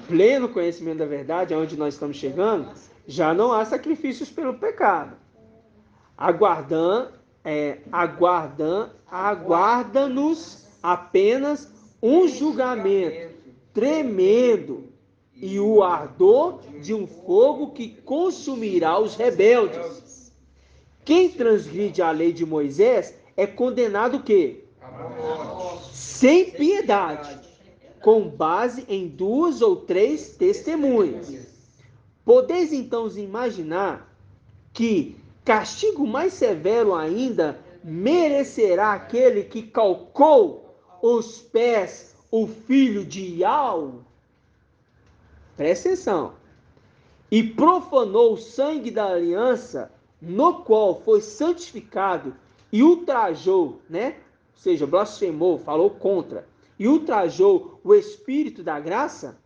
pleno conhecimento da verdade, aonde nós estamos chegando, já não há sacrifícios pelo pecado. Aguarda-nos apenas um julgamento tremendo e o ardor de um fogo que consumirá os rebeldes. Quem transgride a lei de Moisés é condenado o quê? Sem piedade, com base em 2 ou 3 testemunhas. Podeis então imaginar que castigo mais severo ainda merecerá aquele que calcou os pés o filho de Ial? Presta atenção. E profanou o sangue da aliança, no qual foi santificado e ultrajou, né? Ou seja, blasfemou, falou contra, e ultrajou o Espírito da graça.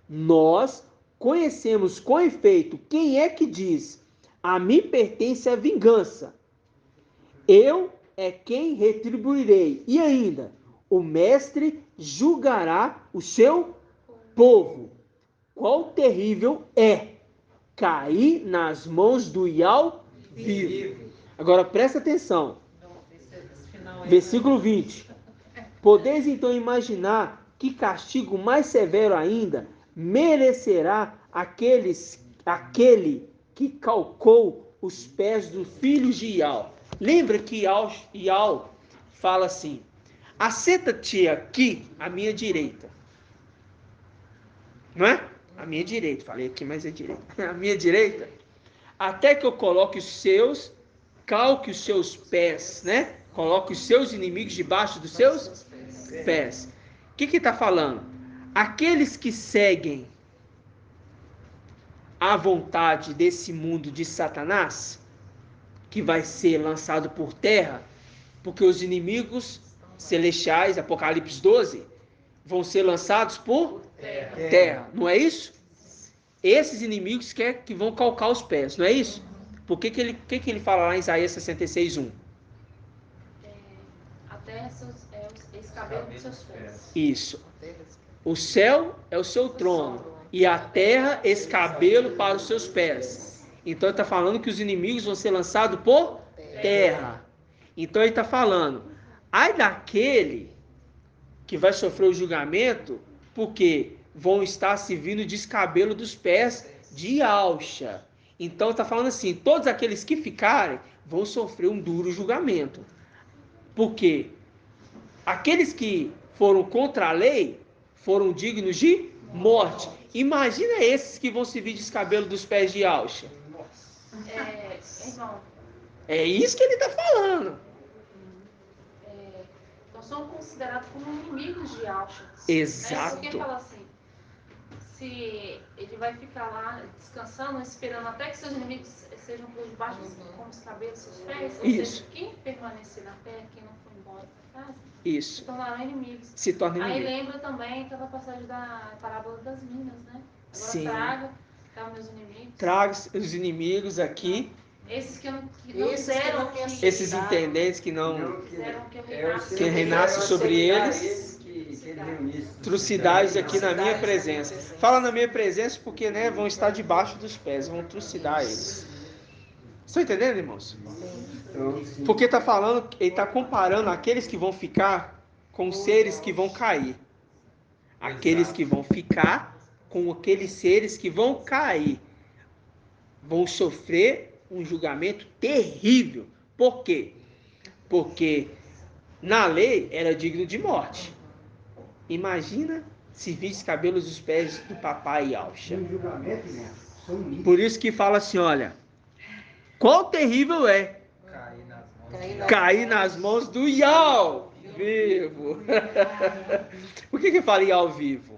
Nós conhecemos com efeito quem é que diz: a mim pertence a vingança, eu é quem retribuirei. E ainda, o mestre julgará o seu povo. Qual terrível é cair nas mãos do Ial vivo. Agora presta atenção. Versículo 20. Podeis então imaginar que castigo mais severo ainda merecerá aquele que calcou os pés dos filhos de Ial. Lembra que Ial fala assim: assenta-te aqui à minha direita. Não é? À minha direita. Falei aqui, mas é direita. À minha direita. Até que eu coloque calque os seus pés, né? Coloque os seus inimigos debaixo dos seus pés. O que está falando? Aqueles que seguem a vontade desse mundo de Satanás, que vai ser lançado por terra, porque os inimigos celestiais, Apocalipse 12, vão ser lançados por terra. Não é isso? Esses inimigos que vão calcar os pés, não é isso? Por que ele fala lá em Isaías 66:1? Até esse cabelo dos seus pés. Isso. O céu é o seu trono e a terra escabelo para os seus pés. Então ele está falando que os inimigos vão ser lançados por terra. Então ele está falando: ai daquele que vai sofrer o julgamento, porque vão estar se vindo de escabelo dos pés de alcha. Então está falando assim: todos aqueles que ficarem vão sofrer um duro julgamento. Porque aqueles que foram contra a lei foram dignos de morte. Imagina esses que vão se vir de escabelo dos pés de alcha. Irmão. É isso que ele está falando. Então são considerados como inimigos de Alcha. Exato. Porque fala assim: se ele vai ficar lá descansando, esperando até que seus inimigos sejam por debaixo como os cabelos, seus pés, ou seja, quem permanecer na terra, quem não for embora para casa, isso, se tornarão inimigos. Se torna inimigo. Aí lembra também aquela passagem da parábola das minas, né? Agora Sim. traga meus inimigos. Traga os inimigos aqui. Esses que não quiseram, esses intendentes que não que reinasse sobre eles, trucidais aqui na minha presença. Fala na minha presença porque, né, vão estar debaixo dos pés, vão trucidar eles. Estão entendendo, irmãos? Porque está falando, ele está comparando aqueles que vão ficar com os seres que vão cair. Aqueles que vão ficar com aqueles seres que vão cair. Vão sofrer um julgamento terrível. Por quê? Porque na lei era digno de morte. Imagina se visse cabelos dos pés do papai Alcha. Por isso que fala assim, olha, qual terrível é cair nas mãos do Ial vivo. Por que fala Ial vivo?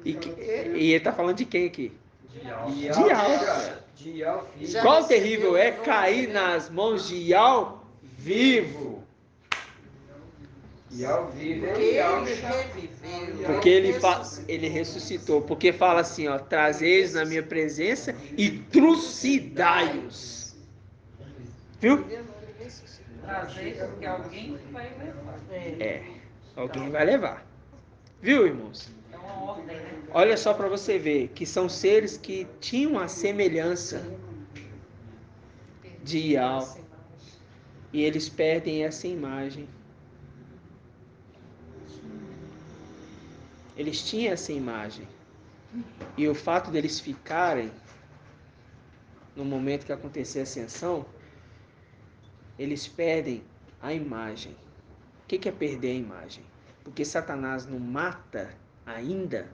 E ele está falando de quem aqui? De Ial. Qual terrível é cair nas mãos de Ial vivo? E ao vivo Porque ele ele reviveu. Porque ele ressuscitou. Porque fala assim, ó, trazei-os na minha presença e trucidai-os. Viu? Trazer, porque alguém vai levar. Alguém vai levar. Viu, irmãos? É uma ordem, né? Olha só para você ver que são seres que tinham a semelhança de Ial. E eles perdem essa imagem. Eles tinham essa imagem. E o fato deles ficarem, no momento que acontecer a ascensão, eles perdem a imagem. O que é perder a imagem? Porque Satanás não mata ainda,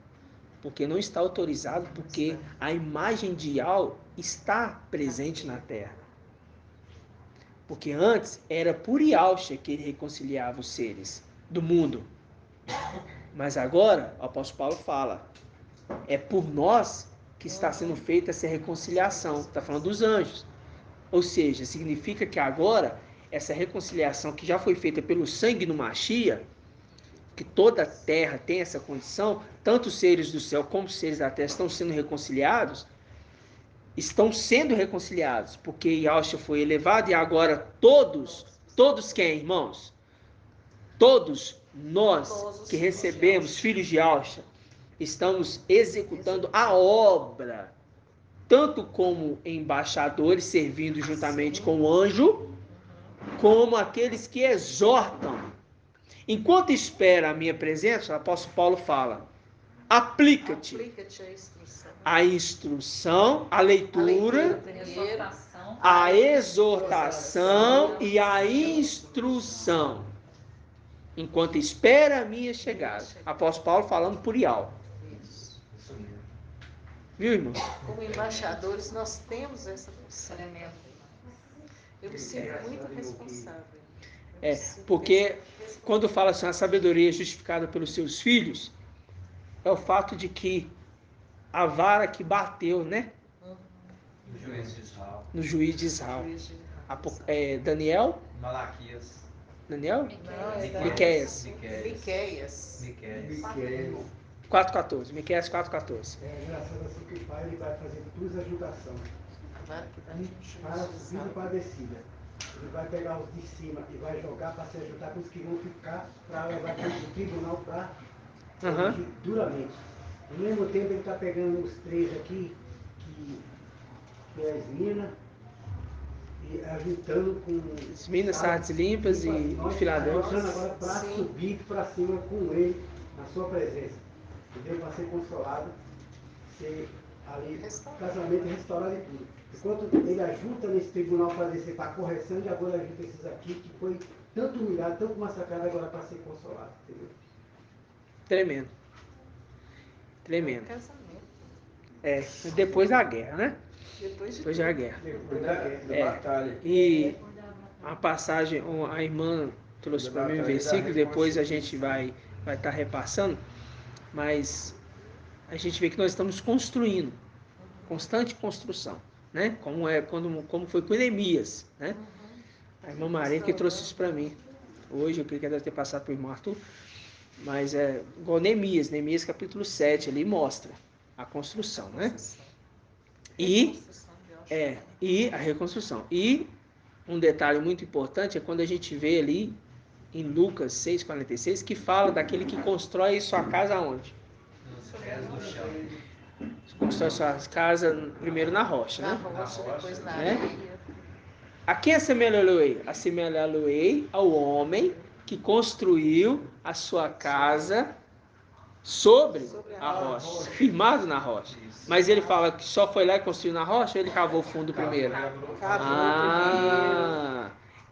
porque não está autorizado, porque a imagem de Ial está presente na terra. Porque antes era por Yalcha que ele reconciliava os seres do mundo. Mas agora, o apóstolo Paulo fala, é por nós que está sendo feita essa reconciliação. Está falando dos anjos. Ou seja, significa que agora, essa reconciliação que já foi feita pelo sangue no Machia, que toda a terra tem essa condição, tanto os seres do céu como os seres da terra estão sendo reconciliados, porque Yalcha foi elevado e agora todos quem, irmãos? Todos nós que recebemos filhos de Yalcha, estamos executando a obra, tanto como embaixadores, servindo juntamente com o anjo, como aqueles que exortam. Enquanto espera a minha presença, o apóstolo Paulo fala, aplica-te a instrução, a leitura, a exortação e a instrução. Enquanto espera a minha chegada. Apóstolo Paulo falando por Ial. Viu, irmão? Como embaixadores, nós temos essa função. Eu me sinto muito responsável. Porque quando fala assim, a sabedoria é justificada pelos seus filhos, é o fato de que a vara que bateu, né? No juiz de Israel. Daniel? Malaquias. Daniel? Não, Miqueias. Miqueias. 4,14. Miqueias 4,14. É engraçado assim que o pai ele vai fazer duas ajuntações. Para subida e para descida. Ele vai pegar os de cima e vai jogar para se ajuntar com os que vão ficar para levar para o tribunal para corrigir duramente. Ao mesmo tempo ele está pegando os três aqui, que é as minas, e ajuntando com... As minas, sardes limpas e filadores. Ajuntando agora para subir para cima com ele, na sua presença. Entendeu? Para ser consolado, ser ali, casamento restaurado e tudo. Enquanto ele ajuda nesse tribunal para descer para a correção, e agora ajuda esses aqui que foi tanto humilhado, tanto massacrado agora para ser consolado. Entendeu? Tremendo. Depois da guerra, né? Depois da guerra. Depois da batalha. E a passagem, a irmã trouxe para mim um versículo, depois a gente vai estar repassando, mas a gente vê que nós estamos construindo, constante construção, né? Como foi com Neemias, né? A irmã Maria que trouxe isso para mim. Hoje eu creio que deve ter passado para o irmão Arthur, mas é igual Neemias capítulo 7, ali mostra a construção, né? E a reconstrução. E um detalhe muito importante é quando a gente vê ali em Lucas 6,46, que fala daquele que constrói sua casa onde? Nos pés do chão. Constrói sua casa primeiro na rocha, né? Na rocha, depois na né? areia. A quem assemelhá-lo-ei? Assemelhá-lo-ei ao homem que construiu a sua casa sobre a rocha, firmado na rocha. Mas ele fala que só foi lá e construiu na rocha, ou ele cavou fundo primeiro?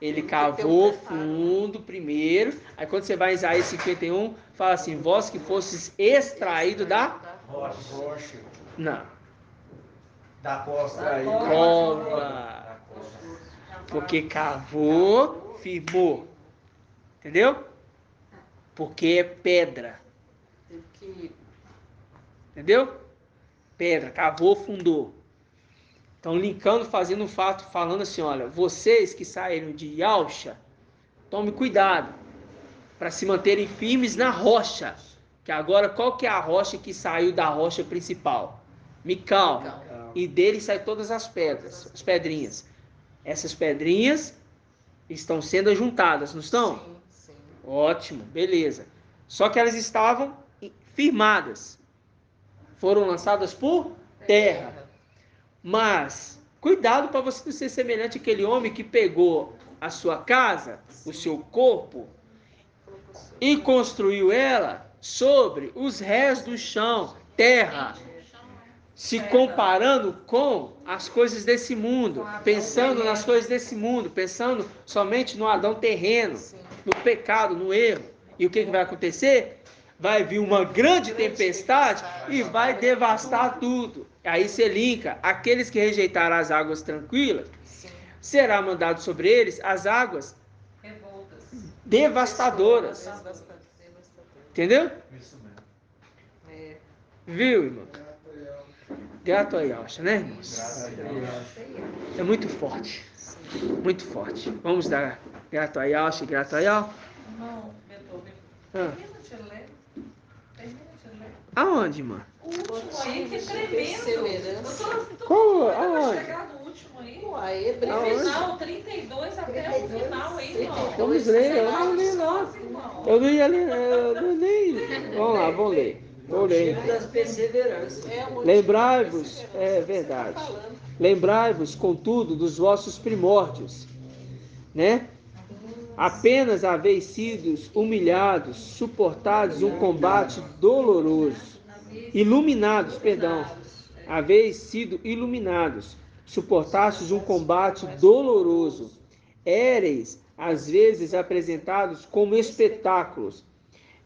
Ele cavou fundo primeiro. Aí quando você vai em Isaías 51, fala assim, vós que fostes extraído da Rocha. Não. Da costa. Cova. Porque cavou, firmou. Entendeu? Porque é pedra. Entendeu? Pedra, cavou, fundou. Então, linkando, fazendo um fato, falando assim, olha, vocês que saíram de Yalcha, tome cuidado. para se manterem firmes na rocha. Que agora, qual que é a rocha que saiu da rocha principal? Mical. E dele saem todas as pedras, as pedrinhas. Essas pedrinhas estão sendo juntadas, não estão? Sim, sim. Ótimo, beleza. Só que elas estavam firmadas. Foram lançadas por terra. Mas, cuidado para você não ser semelhante àquele homem que pegou a sua casa, o seu corpo, e construiu ela sobre os rés do chão, terra, se comparando com as coisas desse mundo, pensando nas coisas desse mundo, pensando somente no Adão terreno, no pecado, no erro. E o que vai acontecer? Vai vir uma grande tempestade e vai devastar tudo. Aí você linka, aqueles que rejeitaram as águas tranquilas, será mandado sobre eles as águas devastadoras. Entendeu? Isso mesmo. Viu, irmão? Grato a Yalcha, né, irmãos? É muito forte. Muito forte. Vamos dar grato a Yalcha e grato a Yal? Não, Beethoven. Ah. Termina de ler. Aonde, mano? O último aí, que é tremendo. Qual? Aonde? Aonde? Chegar no último aí. Uai, O final, 32 até o final aí, irmão. Vamos ler, eu não li lá. Eu não ia ler, eu nem... Vamos lá, vamos ler. Vou ler. Das perseveranças. Lembrai-vos, é verdade. Lembrai-vos, contudo, dos vossos primórdios, né? Apenas haveis sido humilhados, suportados um combate doloroso, haveis sido iluminados, suportastes um combate doloroso, éreis às vezes apresentados como espetáculos,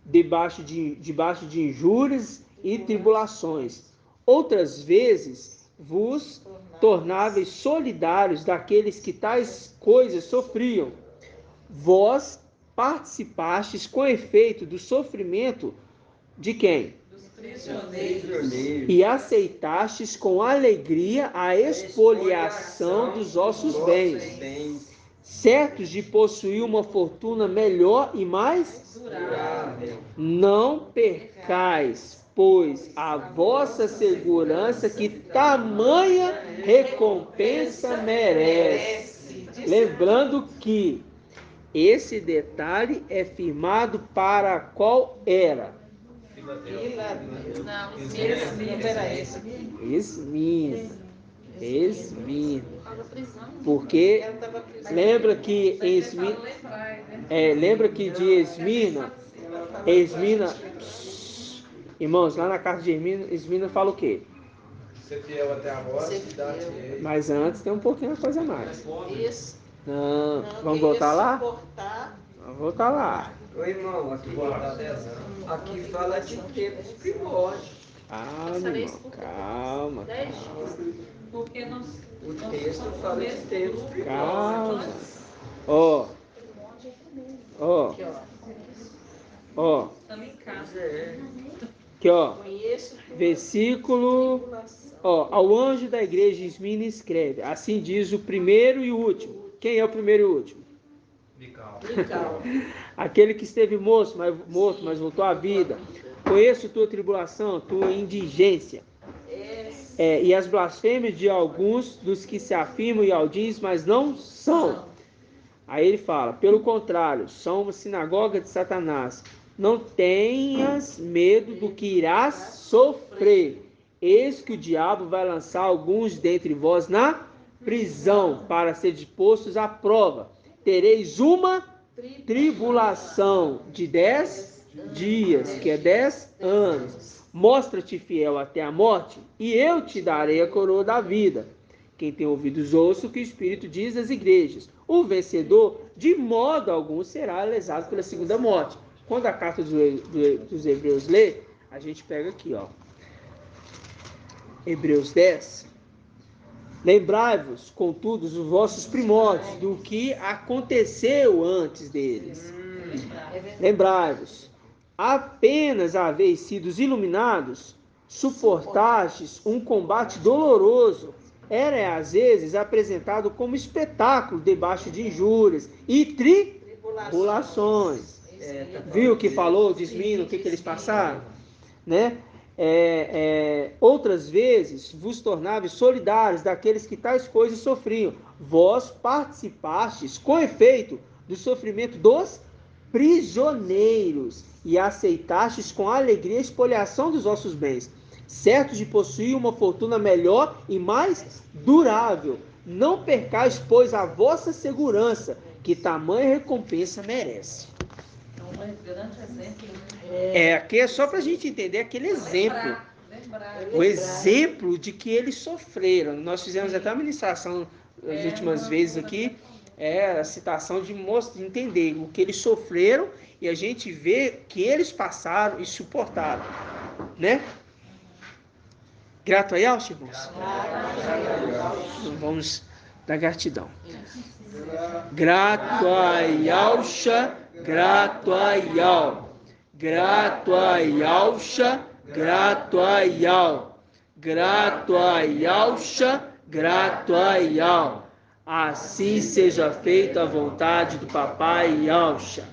debaixo de injúrias e tribulações. Outras vezes vos tornáveis solidários daqueles que tais coisas sofriam. Vós participastes com efeito do sofrimento de quem? Dos prisioneiros. E aceitastes com alegria a expoliação dos vossos bens, certos de possuir uma fortuna melhor e mais Durável. Não percais, pois, a vossa segurança, que tamanha recompensa merece. Lembrando que esse detalhe é firmado para qual era? Esmirna. Porque lembra que em Esmirna, lembra que de Esmirna, irmãos, lá na carta de Esmirna fala o quê? Ser fiel até a morte, dar-te-ei. Mas antes tem um pouquinho de coisa a mais. Isso. Não, vamos voltar lá? Vamos voltar lá. Ô irmão, aqui fala de tempos primórdios. Calma, irmão, calma. Porque O texto fala de tempos primórdios. Calma. Ó. Estamos em casa. Aqui, ó. Versículo. Ó, ao anjo da igreja de Esmirna escreve: assim diz o primeiro e o último. Quem é o primeiro e o último? Mical. Aquele que esteve morto, mas voltou à vida. Conheço tua tribulação, tua indigência. E as blasfêmias de alguns dos que se afirmam e audizem, mas não são. Aí ele fala: pelo contrário, são uma sinagoga de Satanás. Não tenhas medo do que irás sofrer. Eis que o diabo vai lançar alguns dentre vós na prisão, para serem postos à prova. Tereis uma tribulação de 10 dias, que é 10 anos. Mostra-te fiel até a morte, e eu te darei a coroa da vida. Quem tem ouvidos, ouça o que o Espírito diz às igrejas. O vencedor, de modo algum, será lesado pela segunda morte. Quando a carta dos Hebreus lê, a gente pega aqui, ó. Hebreus 10. Lembrai-vos, contudo, os vossos primórdios, do que aconteceu antes deles. Lembrai-vos, apenas haveis sido iluminados, suportastes um combate doloroso, era às vezes apresentado como espetáculo debaixo de injúrias e tribulações. Viu que falou, desmina, o que eles passaram? Né? Outras vezes vos tornáveis solidários daqueles que tais coisas sofriam. Vós participastes com efeito do sofrimento dos prisioneiros e aceitastes com alegria a expoliação dos vossos bens, certos de possuir uma fortuna melhor e mais durável. Não percais, pois, a vossa segurança, que tamanha recompensa merece. Então, um grande exemplo. Aqui é só para a gente entender aquele exemplo. O exemplo de que eles sofreram. Nós fizemos até uma ministração as últimas vezes aqui, a citação de entender o que eles sofreram e a gente vê que eles passaram e suportaram, né? Grato a Yahweh, irmãos? Então vamos dar gratidão. Grato a Yahweh, grato a Yahweh, grato a Yahweh, grato a Yahweh, grato a Yahweh, grato a Yahweh. Assim seja feita a vontade do Papai Yahweh.